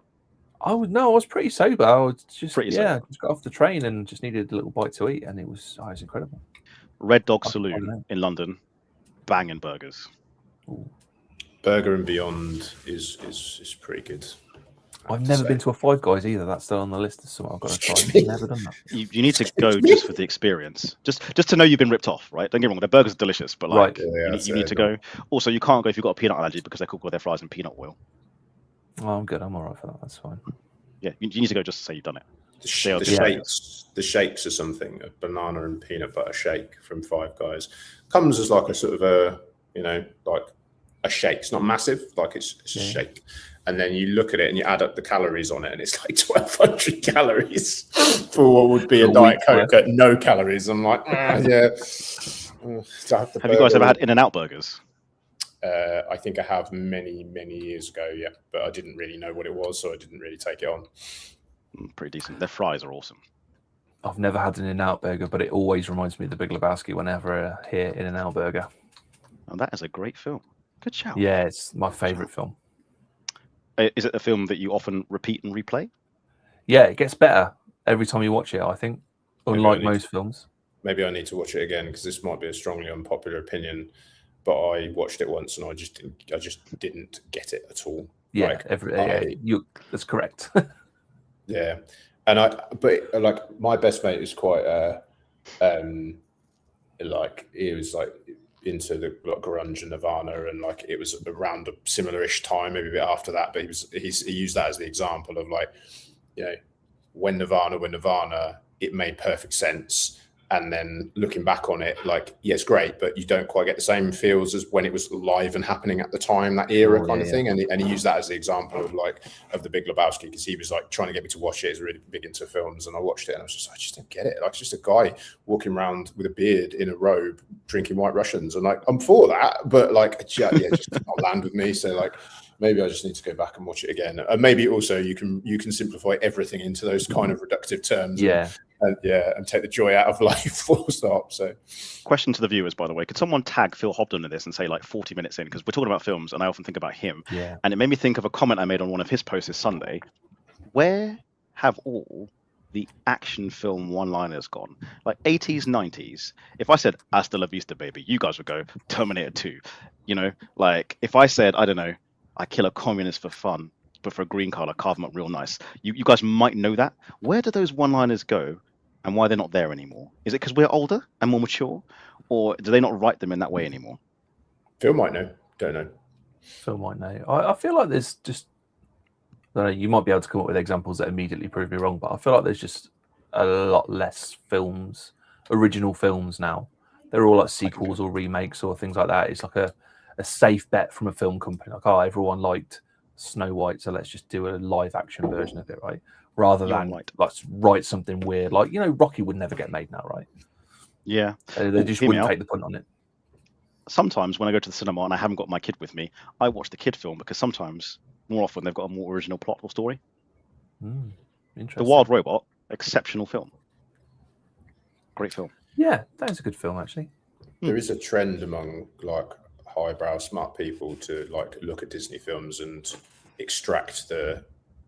I was pretty sober. I was just just got off the train and just needed a little bite to eat, and it was incredible. Red Dog Saloon in London, banging burgers. Ooh. Burger and Beyond is pretty good. I've never been to a Five Guys either. That's still on the list of something I've got to try. I've never done that. You need to go just for the experience, just to know you've been ripped off, right? Don't get me wrong, their burgers are delicious, but like you need to go. Also, you can't go if you've got a peanut allergy because they cook all their fries in peanut oil. Oh, I'm good. I'm all right for that. That's fine. Yeah, you need to go just to say you've done it. The shakes are something. A banana and peanut butter shake from Five Guys comes as like a sort of a like a shake. It's not massive, like it's a shake. And then you look at it and you add up the calories on it, and it's like 1,200 calories for what would be a Diet Coke at no calories. I'm like, yeah. Have you guys ever had In-N-Out burgers? I think I have many years ago, yeah, but I didn't really know what it was, so I didn't really take it on. Pretty decent. Their fries are awesome. I've never had an In-N-Out burger, but it always reminds me of The Big Lebowski whenever I hear In-N-Out burger. And that is a great film. Good shout. Yeah, it's my favourite film. Is it a film that you often repeat and replay? Yeah, it gets better every time you watch it, I think, unlike most films. Maybe I need to watch it again, because this might be a strongly unpopular opinion, but I watched it once and I just didn't get it at all. Yeah, that's correct. Yeah, but like my best mate is quite like he was like into the like grunge and Nirvana, and like it was around a similar-ish time, maybe a bit after that, but he used that as the example of like, when Nirvana, it made perfect sense. And then looking back on it, like, yeah, it's great, but you don't quite get the same feels as when it was live and happening at the time, that era kind of thing. And he used that as the example of The Big Lebowski, because he was like trying to get me to watch it. He's really big into films, and I watched it and I was just like, I just don't get it. Like, it's just a guy walking around with a beard in a robe drinking White Russians, and like, I'm for that, but like, just did not land with me. So like, maybe I just need to go back and watch it again. And maybe also you can simplify everything into those kind of reductive terms. Yeah. and take the joy out of life. Full stop. So, question to the viewers, by the way, could someone tag Phil Hobden in this and say like 40 minutes in, because we're talking about films, and I often think about him, and it made me think of a comment I made on one of his posts this Sunday. Where have all the action film one-liners gone? Like 80s, 90s. If I said "Hasta la vista, baby," you guys would go Terminator 2. You know, like if I said, I don't know, I kill a communist for fun, but for a green card, I carve them up real nice. You guys might know that. Where do those one-liners go, and why they're not there anymore? Is it because we're older and more mature, or do they not write them in that way anymore? Phil might know. Don't know. Phil might know. I feel like there's just, I don't know, you might be able to come up with examples that immediately prove me wrong, but I feel like there's just a lot less films, original films now. They're all like sequels or remakes or things like that. It's like a safe bet from a film company. Like, oh, everyone liked Snow White, so let's just do a live action version of it, right? Rather than let's write something weird. Like, you know, Rocky would never get made now, right? Yeah. They just wouldn't take the punt on it. Sometimes when I go to the cinema and I haven't got my kid with me, I watch the kid film, because sometimes, more often, they've got a more original plot or story. Interesting. The Wild Robot, exceptional film. Great film. Yeah, that is a good film, actually. There is a trend among like highbrow, smart people to like look at Disney films and extract the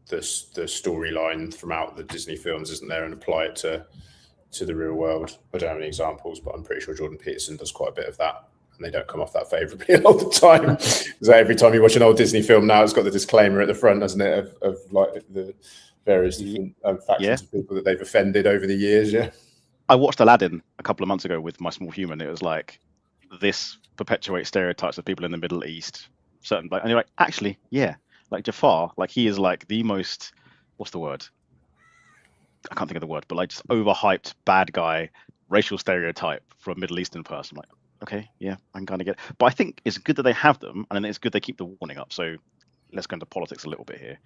storyline from out the Disney films, isn't there, and apply it to the real world. I don't have any examples, but I'm pretty sure Jordan Peterson does quite a bit of that. And they don't come off that favourably a lot of the time. So every time you watch an old Disney film now, it's got the disclaimer at the front, hasn't it, of like the various different factions of people that they've offended over the years. Yeah. I watched Aladdin a couple of months ago with my small human. It was like, this perpetuates stereotypes of people in the Middle East. And you're like, actually, yeah. Like Jafar, like he is like the most, what's the word? I can't think of the word, but like just overhyped bad guy, racial stereotype for a Middle Eastern person. Like, okay, yeah, I can kind of get it. But I think it's good that they have them, and then it's good they keep the warning up. So let's go into politics a little bit here.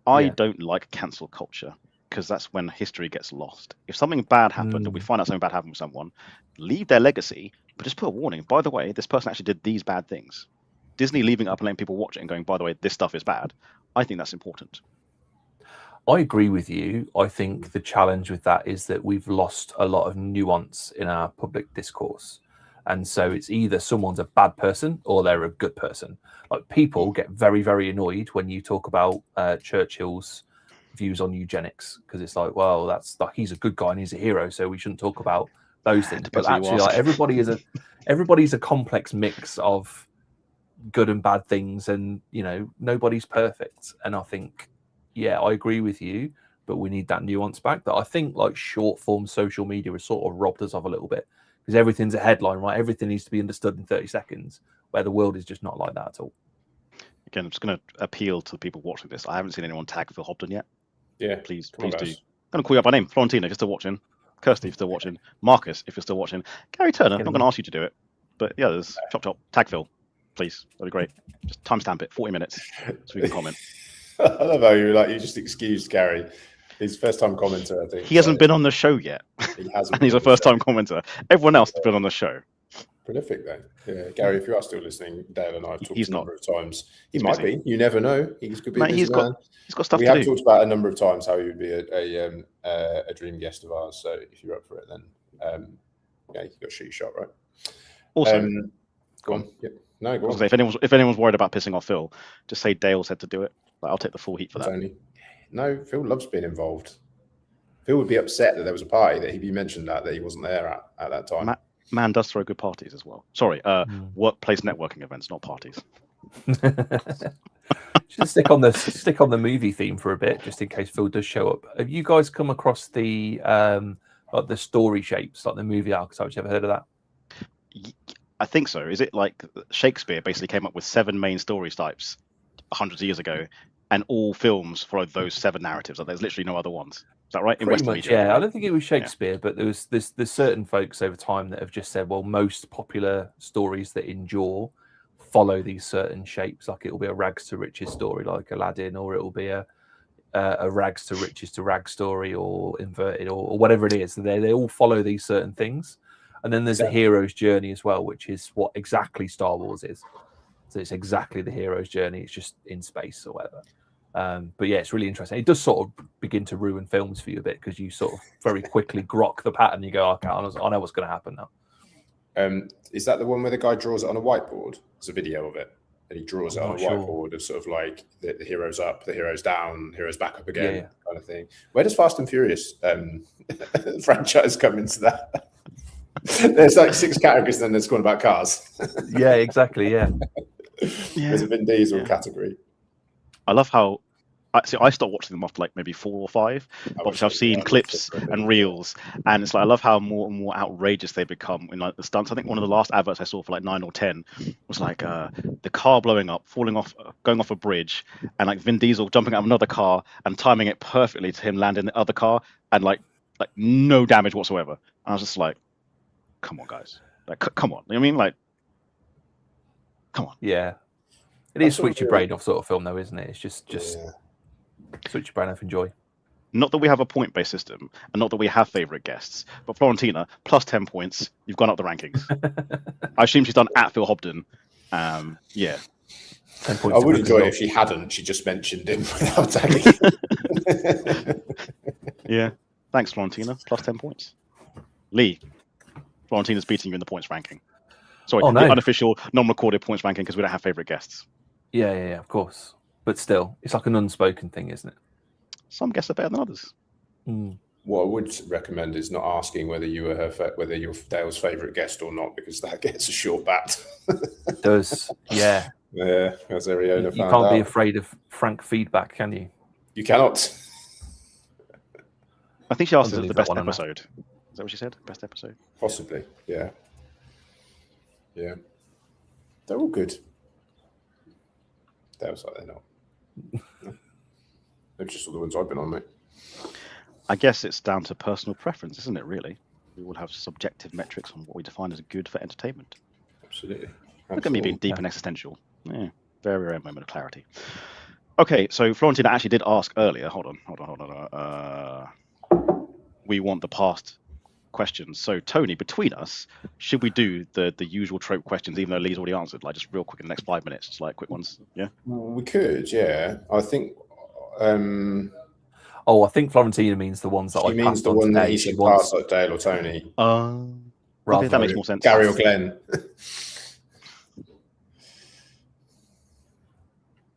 I don't like cancel culture, because that's when history gets lost. If something bad happened, or we find out something bad happened with someone, leave their legacy, but just put a warning. By the way, this person actually did these bad things. Disney leaving it up and letting people watch it and going, by the way, this stuff is bad. I think that's important. I agree with you. I think the challenge with that is that we've lost a lot of nuance in our public discourse. And so it's either someone's a bad person or they're a good person. Like, people get very, very annoyed when you talk about Churchill's views on eugenics, because it's like, well, that's like, he's a good guy and he's a hero, so we shouldn't talk about those things. But actually, like, everybody's a complex mix of good and bad things, and you know, nobody's perfect. And I think, yeah, I agree with you, but we need that nuance back that I think like short form social media has sort of robbed us of a little bit, because everything's a headline, right? Everything needs to be understood in 30 seconds, where the world is just not like that at all. Again, I'm just going to appeal to the people watching this. I haven't seen anyone tag Phil Hobden yet. Yeah, please do. I'm going to call you up by name. Florentina, if you're still watching. Kirsty, if you're still watching. Marcus, if you're still watching. Gary Turner, I'm not going to ask you to do it, but yeah, there's chop. Tag Phil, please. That'd be great. Just timestamp it, 40 minutes, so we can comment. I love how you just excused Gary. His first time commenter, I think. He hasn't been on the show yet. He hasn't. And he's a first time commenter. Everyone else has been on the show. Prolific then. Yeah, Gary, if you are still listening, Dale and I have talked a number of times. He He's might busy. be. You never know. He could be a busy man. He's got stuff we to have do. talked about a number of times how he would be a dream guest of ours. So if you're up for it, then yeah, you've got a shoot shot, right? Also, go on. Yeah. No, go on. If anyone's worried about pissing off Phil, just say Dale said to do it. Like, I'll take the full heat for that. No, Phil loves being involved. Phil would be upset that there was a party that he mentioned that he wasn't there at that time. Man does throw good parties as well. Sorry, workplace networking events, not parties. Just stick on the movie theme for a bit, just in case Phil does show up. Have you guys come across the like the story shapes, like the movie archetypes? You ever heard of that? I think so. Is it like Shakespeare basically came up with 7 main story types hundreds of years ago, and all films followed those 7 narratives? Like, there's literally no other ones. Is that right? In Pretty Western much, media, yeah. I don't think it was Shakespeare, but there's certain folks over time that have just said, well, most popular stories that endure follow these certain shapes. Like, it'll be a rags to riches story, like Aladdin, or it'll be a rags to riches to rags story, or inverted, or whatever it is. They all follow these certain things. And then there's the hero's journey as well, which is what exactly Star Wars is. So it's exactly the hero's journey. It's just in space or whatever. But yeah, it's really interesting. It does sort of begin to ruin films for you a bit because you sort of very quickly grok the pattern. You go, okay, I know what's going to happen now. Is that the one where the guy draws it on a whiteboard? There's a video of it, and he draws it on a whiteboard of sort of like the hero's up, the hero's down, the hero's back up again, kind of thing. Where does Fast and Furious franchise come into that? There's like 6 categories, and then there's one about cars. Yeah, exactly. Yeah. There's a Vin Diesel category. I love how I stopped watching them after like maybe 4 or 5. Obviously, I've seen clips and reels, and it's like I love how more and more outrageous they become in like the stunts. I think one of the last adverts I saw for like 9 or 10 was like the car blowing up, falling off, going off a bridge, and like Vin Diesel jumping out of another car and timing it perfectly to him landing the other car, and like no damage whatsoever. And I was just like, come on, guys, like come on. You know what I mean, like, come on. Yeah, it is switch your brain off sort of film, though, isn't it? It's just switch your brain off, enjoy. Not that we have a point-based system, and not that we have favourite guests, but Florentina, plus 10 points, you've gone up the rankings. I assume she's done at Phil Hobden. Yeah. 10 points. I would enjoy it if she hadn't. She just mentioned him without tagging him. Yeah. Thanks, Florentina. Plus 10 points. Lee, Florentina's beating you in the points ranking. Sorry, the unofficial, non-recorded points ranking because we don't have favourite guests. Yeah, of course. But still, it's like an unspoken thing, isn't it? Some guests are better than others. What I would recommend is not asking whether you were whether you're Dale's favourite guest or not, because that gets a short bat. It does, yeah. Yeah, as Ariona found you can't be afraid of frank feedback, can you? You cannot. I think she asked us the best episode. Is that what she said? Best episode? Possibly, yeah. Yeah. They're all good. Dale's like, they're not. They're just all the ones I've been on, mate. I guess it's down to personal preference, isn't it, really? We all have subjective metrics on what we define as good for entertainment. Absolutely. Look at me being deep and existential. Yeah, very rare moment of clarity. Okay, so Florentina actually did ask earlier. Hold on. We want the past questions. So, Tony, between us, should we do the usual trope questions, even though Lee's already answered? Like, just real quick in the next 5 minutes, just like quick ones. Yeah? We could, yeah. I think... I think Florentina means the ones that I means the one that he should pass, like Dale or Tony. Okay, that makes more sense. Gary or Glenn.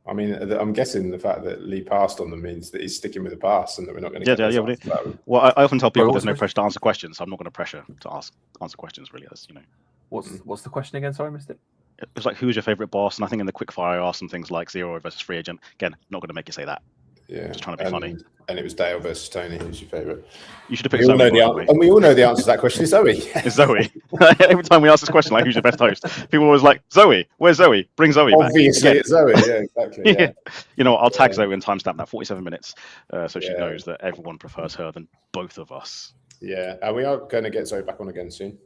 I mean, I'm guessing the fact that Lee passed on them means that he's sticking with the pass and that we're not going to get Well, I often tell people there's no pressure to answer questions, so I'm not going to pressure to answer questions, really. As you know. What's the question again? Sorry, I missed it. It was like, who's your favourite boss? And I think in the quickfire I asked some things like Zero versus Free Agent. Again, not going to make you say that. Yeah. Just trying to be funny. And it was Dale versus Tony. Who's your favourite? You should have picked Zoe. And we all know the answer to that question is Zoe. It's Zoe. Every time we ask this question, like, who's your best host? People are always like, Zoe, where's Zoe? Bring Zoe back. Obviously, it's Zoe. Yeah, exactly. Yeah. You know what? I'll tag Zoe and timestamp that 47 minutes so she knows that everyone prefers her than both of us. Yeah. And we are going to get Zoe back on again soon.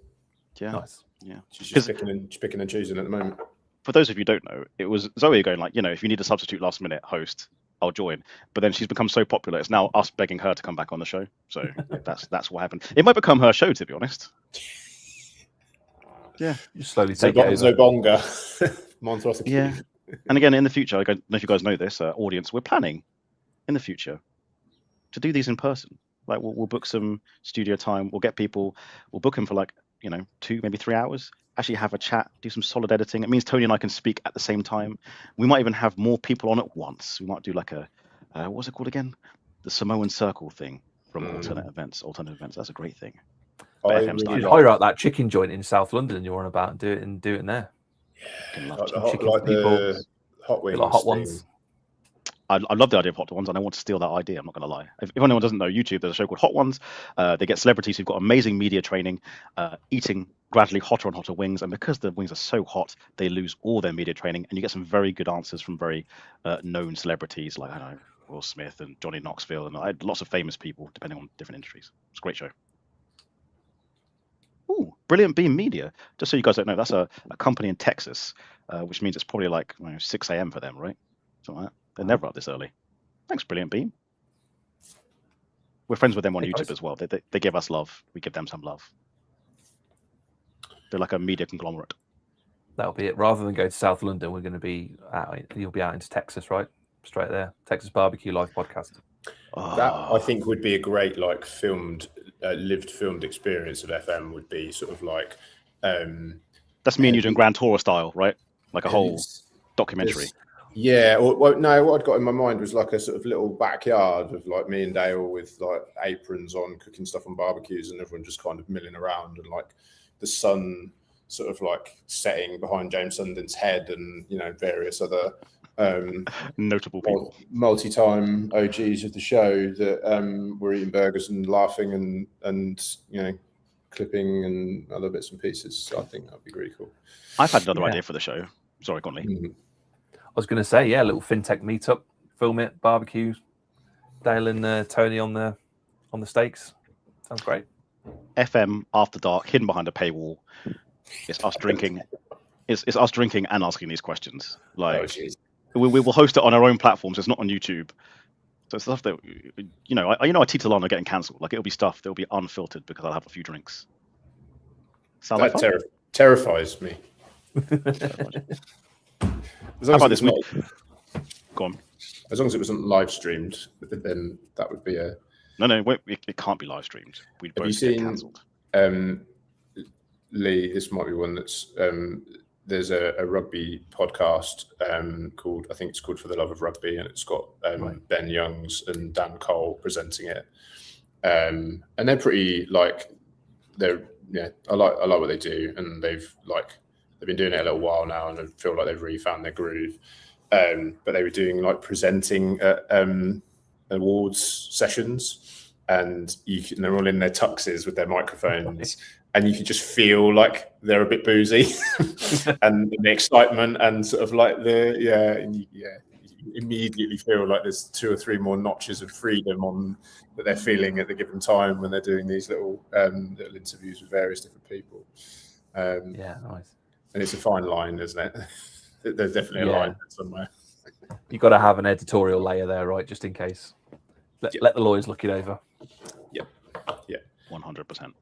Yeah. Nice. Yeah. She's just picking and choosing at the moment. For those of you who don't know, it was Zoe going like, if you need a substitute last minute host, I'll join. But then she's become so popular, it's now us begging her to come back on the show. So that's what happened. It might become her show, to be honest. Yeah. You slowly take it over. Flabonga Monthrothacube. Yeah. And again, in the future, I don't know if you guys know this, audience, we're planning in the future to do these in person. Like we'll book some studio time. We'll get people. We'll book them for like 2, maybe 3 hours. Actually have a chat, do some solid editing. It means Tony and I can speak at the same time. We might even have more people on at once. We might do like a what's it called again? The Samoan Circle thing from Alternate Events. That's a great thing. You should hire out that chicken joint in South London you're on about and do it in there. Yeah, the hot wings. Like hot ones. I love the idea of Hot Ones, and I want to steal that idea. I'm not going to lie. If anyone doesn't know YouTube, there's a show called Hot Ones. They get celebrities who've got amazing media training, eating gradually hotter and hotter wings, and because the wings are so hot, they lose all their media training, and you get some very good answers from very known celebrities like, I don't know, Will Smith and Johnny Knoxville, and lots of famous people, depending on different industries. It's a great show. Ooh, Brilliant Beam Media. Just so you guys don't know, that's a company in Texas, which means it's probably like 6 a.m. for them, right? Something like that. They're never up this early. Thanks, Brilliant Beam. We're friends with them on YouTube as well. They give us love. We give them some love. They're like a media conglomerate. That'll be it. Rather than go to South London, we're going to be out. You'll be out into Texas, right? straight there. Texas Barbecue Live podcast. That I think would be a great like lived filmed experience of FM. Would be sort of like that's me and you doing Grand Tour style, right? Like a whole documentary. Yeah, well, no, what I'd got in my mind was like a sort of little backyard of like me and Dale with like aprons on, cooking stuff on barbecues, and everyone just kind of milling around, and like the sun sort of like setting behind James Sunden's head, and various other notable people, multi-time OGs of the show that were eating burgers and laughing and clipping and other bits and pieces. So I think that'd be really cool. I've had another idea for the show. Sorry, go on, Lee. Mm-hmm. I was going to say, a little fintech meetup, film it, barbecue, Dale and Tony on the steaks. Sounds great. FM after dark, hidden behind a paywall. It's us drinking. It's us drinking and asking these questions. Like we will host it on our own platforms. It's not on YouTube. So it's stuff that I Tita are getting cancelled. Like it'll be stuff that will be unfiltered because I'll have a few drinks. Sound like fun? Terrifies me. How about this? Go on. As long as it wasn't live streamed, then that would be a. No, it can't be live streamed. We'd both get cancelled. Lee, this might be one that's. There's a rugby podcast called For the Love of Rugby, and it's got Ben Youngs and Dan Cole presenting it, and they're pretty I like what they do, and they've been doing it a little while now, and I feel like they've really found their groove. But they were doing presenting at awards sessions, and they're all in their tuxes with their microphones, and you can just feel like they're a bit boozy, and the excitement, and sort of you immediately feel like there's 2 or 3 more notches of freedom that they're feeling at the given time when they're doing these little interviews with various different people. Nice. And it's a fine line, isn't it? There's definitely a line somewhere. You've got to have an editorial layer there, right? Just in case. Let the lawyers look it over. Yeah. 100%.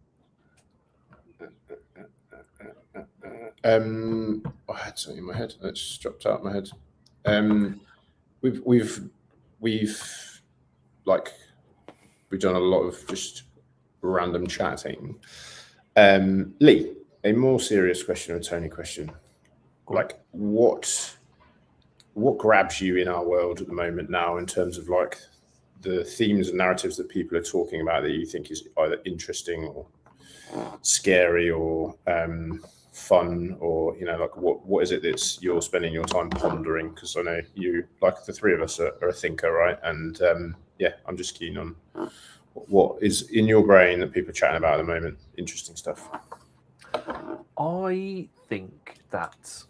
I had something in my head. That just dropped out of my head. We've done a lot of just random chatting. Lee, a more serious question, a Tony question. Like, what grabs you in our world at the moment now in terms of the themes and narratives that people are talking about that you think is either interesting or scary or fun, or what is it that's you're spending your time pondering? Because I know you, like the three of us, are a thinker, right? And I'm just keen on what is in your brain that people are chatting about at the moment. Interesting stuff. I think that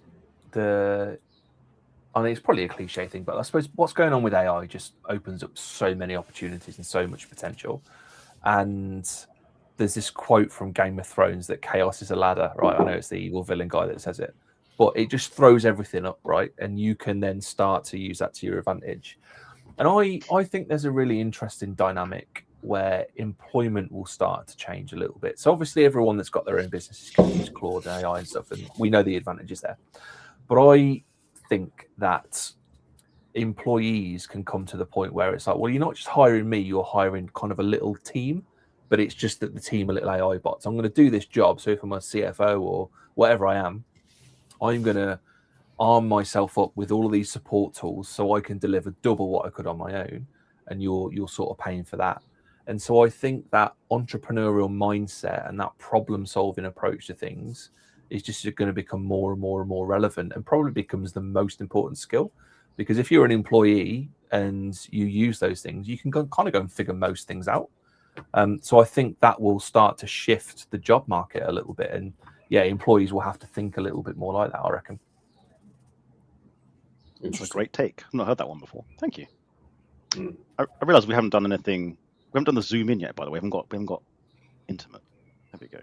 it's probably a cliche thing, but I suppose what's going on with AI just opens up so many opportunities and so much potential. And there's this quote from Game of Thrones that chaos is a ladder, right? I know it's the evil villain guy that says it, but it just throws everything up, right? And you can then start to use that to your advantage. And I think there's a really interesting dynamic where employment will start to change a little bit. So obviously everyone that's got their own businesses can use Claude and AI and stuff, and we know the advantages there. But I think that employees can come to the point where it's like, well, you're not just hiring me, you're hiring kind of a little team, but it's just that the team are little AI bots. I'm going to do this job. So if I'm a CFO or whatever I am, I'm going to arm myself up with all of these support tools so I can deliver double what I could on my own, and you're sort of paying for that. And so I think that entrepreneurial mindset and that problem-solving approach to things is just going to become more and more and more relevant, and probably becomes the most important skill. Because if you're an employee and you use those things, you can go and figure most things out. So I think that will start to shift the job market a little bit. And employees will have to think a little bit more like that, I reckon. It's a great take. I've not heard that one before. Thank you. I realize we haven't done anything. We haven't done the zoom in yet, by the way. We haven't got intimate. There we go.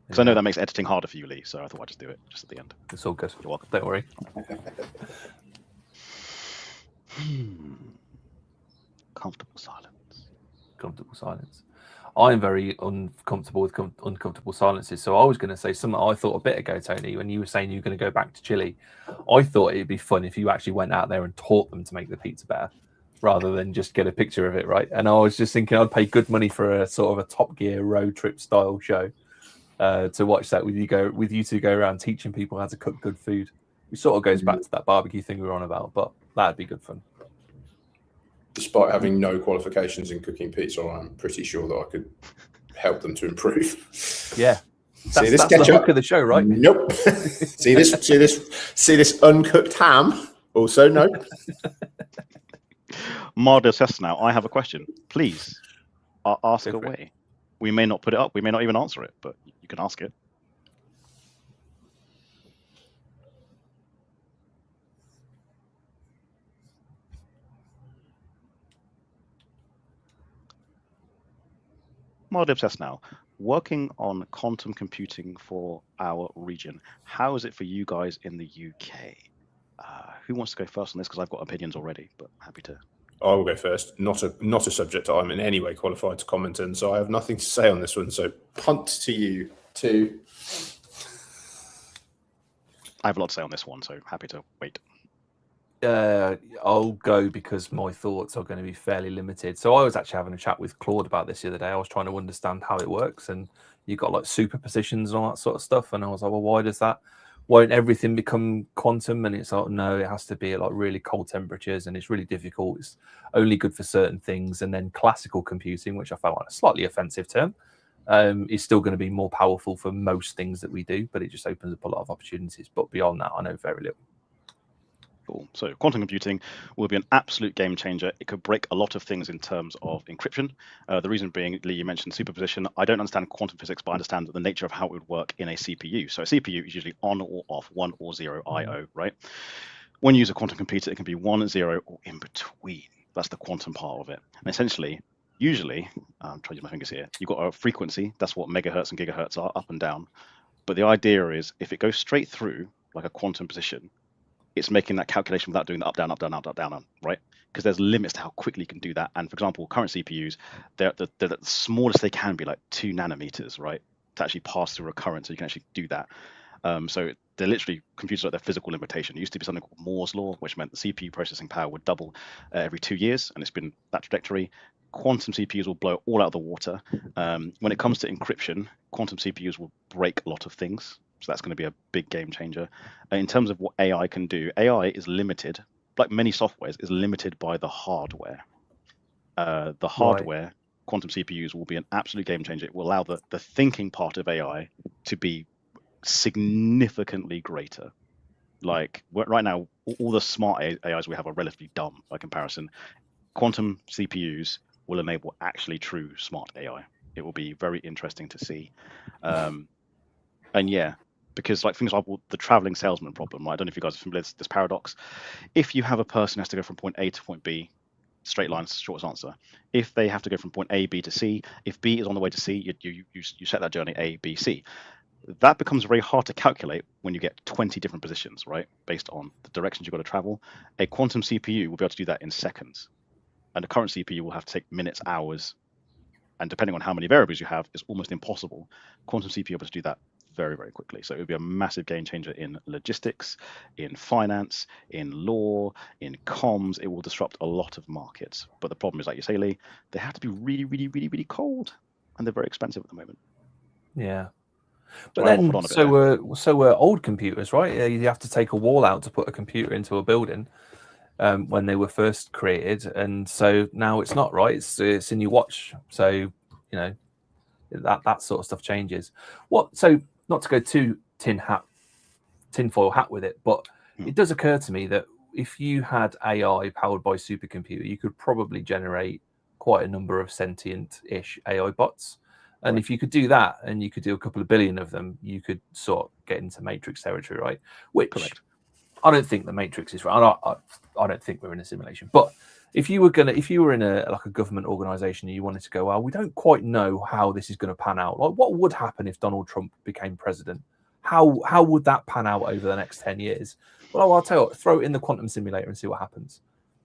Because I know that makes editing harder for you, Lee. So I thought I'd just do it just at the end. It's all good. You're welcome. Don't worry. Comfortable silence. Comfortable silence. I'm very uncomfortable with uncomfortable silences. So I was going to say something I thought a bit ago, Tony, when you were saying you were going to go back to Chile. I thought it'd be fun if you actually went out there and taught them to make the pizza better, rather than just get a picture of it, right? And I was just thinking I'd pay good money for a sort of a Top Gear road trip style show to watch that with you two go around teaching people how to cook good food. It sort of goes back to that barbecue thing we were on about, but that'd be good fun. Despite having no qualifications in cooking pizza, I'm pretty sure that I could help them to improve. Yeah. See this that's the hook of the show, right? Nope. see this uncooked ham? Also, no. Marder says now, I have a question. Please ask away. We may not put it up. We may not even answer it, but you can ask it. Mardev says now, working on quantum computing for our region, how is it for you guys in the UK? Who wants to go first on this? Because I've got opinions already, but happy to. I will go first. Not a subject that I'm in any way qualified to comment on, so I have nothing to say on this one. So punt to you two. I have a lot to say on this one, so happy to wait. I'll go because my thoughts are going to be fairly limited. So I was actually having a chat with Claude about this the other day. I was trying to understand how it works, and you got like superpositions and all that sort of stuff. And I was like, well, why does that? Won't everything become quantum? And it's like, no, it has to be at like really cold temperatures, and it's really difficult. It's only good for certain things. And then classical computing, which I found like a slightly offensive term, is still going to be more powerful for most things that we do, but it just opens up a lot of opportunities. But beyond that, I know very little. So quantum computing will be an absolute game changer. It could break a lot of things in terms of encryption. The reason being, Lee, you mentioned superposition. I don't understand quantum physics, but I understand the nature of how it would work in a CPU. So a CPU is usually on or off, 1 or 0 IO, right? When you use a quantum computer, it can be 1, 0, or in between. That's the quantum part of it. And essentially, usually, I'm trying to use my fingers here, you've got a frequency. That's what megahertz and gigahertz are, up and down. But the idea is if it goes straight through, like a quantum position, it's making that calculation without doing the up, down, up, down, up, down, right? Because there's limits to how quickly you can do that. And for example, current CPUs, they're the smallest they can be, like 2 nanometers, right? To actually pass through a current, so you can actually do that. So they're literally computers at their physical limitation. It used to be something called Moore's law, which meant the CPU processing power would double every 2 years, and it's been that trajectory. Quantum CPUs will blow all out of the water. When it comes to encryption, quantum CPUs will break a lot of things. So that's going to be a big game changer. In terms of what AI can do, AI is limited, like many softwares, is limited by the hardware. The hardware, right. Quantum CPUs will be an absolute game changer. It will allow the thinking part of AI to be significantly greater. Like right now, all the smart AIs we have are relatively dumb by comparison. Quantum CPUs will enable actually true smart AI. It will be very interesting to see. And yeah, because like, for example, the traveling salesman problem, right? I don't know if you guys are familiar with this paradox. If you have a person who has to go from point A to point B, straight line, shortest answer. If they have to go from point A, B to C, if B is on the way to C, you set that journey A, B, C. That becomes very hard to calculate when you get 20 different positions, right? Based on the directions you've got to travel. A quantum CPU will be able to do that in seconds. And the current CPU will have to take minutes, hours, and depending on how many variables you have, it's almost impossible. Quantum CPU will be able to do that very, very quickly. So it would be a massive game changer in logistics, in finance, in law, in comms. It will disrupt a lot of markets. But the problem is, like you say, Lee, they have to be really, really, really, really cold, and they're very expensive at the moment. Yeah. But then, so were old computers, right? You have to take a wall out to put a computer into a building when they were first created, and so now it's not, right. It's in your watch. So you know that sort of stuff changes. So not to go too tinfoil hat with it, but it does occur to me that if you had AI powered by supercomputer, you could probably generate quite a number of sentient-ish AI bots. And if you could do that, and you could do a couple of billion of them, you could sort of get into Matrix territory, right? Which correct. I don't think the Matrix is right. I don't think we're in a simulation. But if you were in a government organization and you wanted to go, well, we don't quite know how this is going to pan out. Like, what would happen if Donald Trump became president? How would that pan out over the next 10 years? Well, I'll tell you what, throw it in the quantum simulator and see what happens.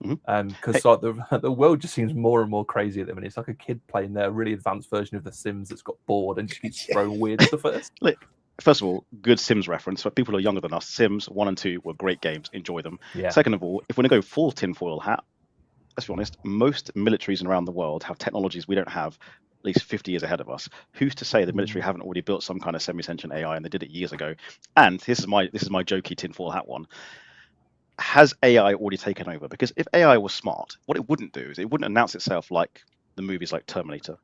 Because like the world just seems more and more crazy at the minute. It's like a kid playing their really advanced version of The Sims that's got bored and just keeps throwing weird stuff at us. Look, first of all, good Sims reference. For people who are younger than us, Sims 1 and 2 were great games. Enjoy them. Yeah. Second of all, if we're going to go full tinfoil hat, let's be honest, most militaries around the world have technologies we don't have at least 50 years ahead of us. Who's to say the military haven't already built some kind of semi-sentient AI and they did it years ago? And this is my jokey tinfoil hat one. Has AI already taken over? Because if AI was smart, what it wouldn't do is it wouldn't announce itself like the movies like Terminator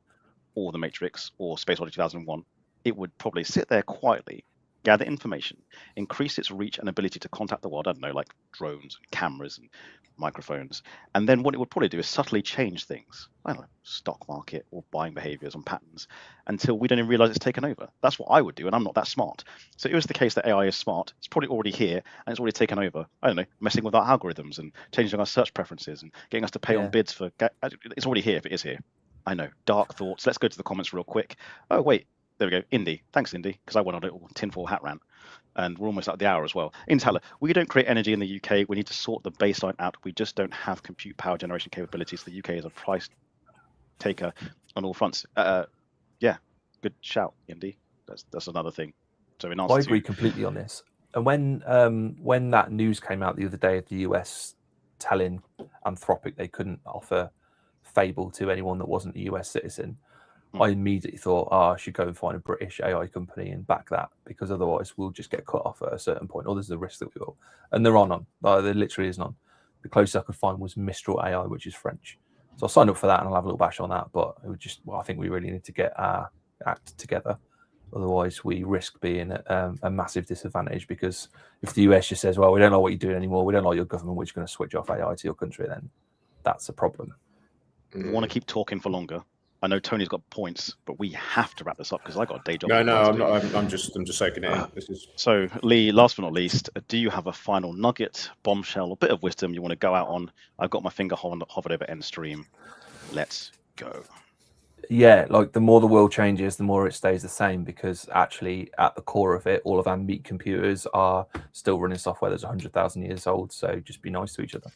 or The Matrix or Space Odyssey 2001. It would probably sit there quietly, gather information, increase its reach and ability to contact the world, I don't know, like drones and cameras and microphones. And then what it would probably do is subtly change things, I don't know, stock market or buying behaviors and patterns, until we don't even realize it's taken over. That's what I would do, and I'm not that smart. So if it was the case that AI is smart, it's probably already here and it's already taken over, I don't know, messing with our algorithms and changing our search preferences and getting us to pay on bids for, it's already here if it is here. I know, dark thoughts. Let's go to the comments real quick. Oh, wait. There we go, Indy. Thanks, Indy, because I went on a little tinfoil hat rant, and we're almost at the hour as well. Intella, we don't create energy in the UK. We need to sort the baseline out. We just don't have compute power generation capabilities. The UK is a price taker on all fronts. Yeah, good shout, Indy. That's another thing. So in answer, I agree completely on this. And when that news came out the other day of the US telling Anthropic they couldn't offer Fable to anyone that wasn't a US citizen, I immediately thought, I should go and find a British AI company and back that, because otherwise we'll just get cut off at a certain point, or there's a risk that we will. And there are none. There literally is none. The closest I could find was Mistral AI, which is French. So I signed up for that and I'll have a little bash on that. But it would just, I think we really need to get our act together. Otherwise, we risk being at a massive disadvantage, because if the US just says, well, we don't know what you're doing anymore, we don't like your government, we're just going to switch off AI to your country, then that's a problem. Want to keep talking for longer? I know Tony's got points, but we have to wrap this up because I got a day job. No, I'm not. I'm just soaking it in. This is... So, Lee, last but not least, do you have a final nugget, bombshell, or bit of wisdom you want to go out on? I've got my finger hovered over end stream. Let's go. Yeah, like the more the world changes, the more it stays the same, because actually at the core of it, all of our meat computers are still running software that's 100,000 years old. So just be nice to each other.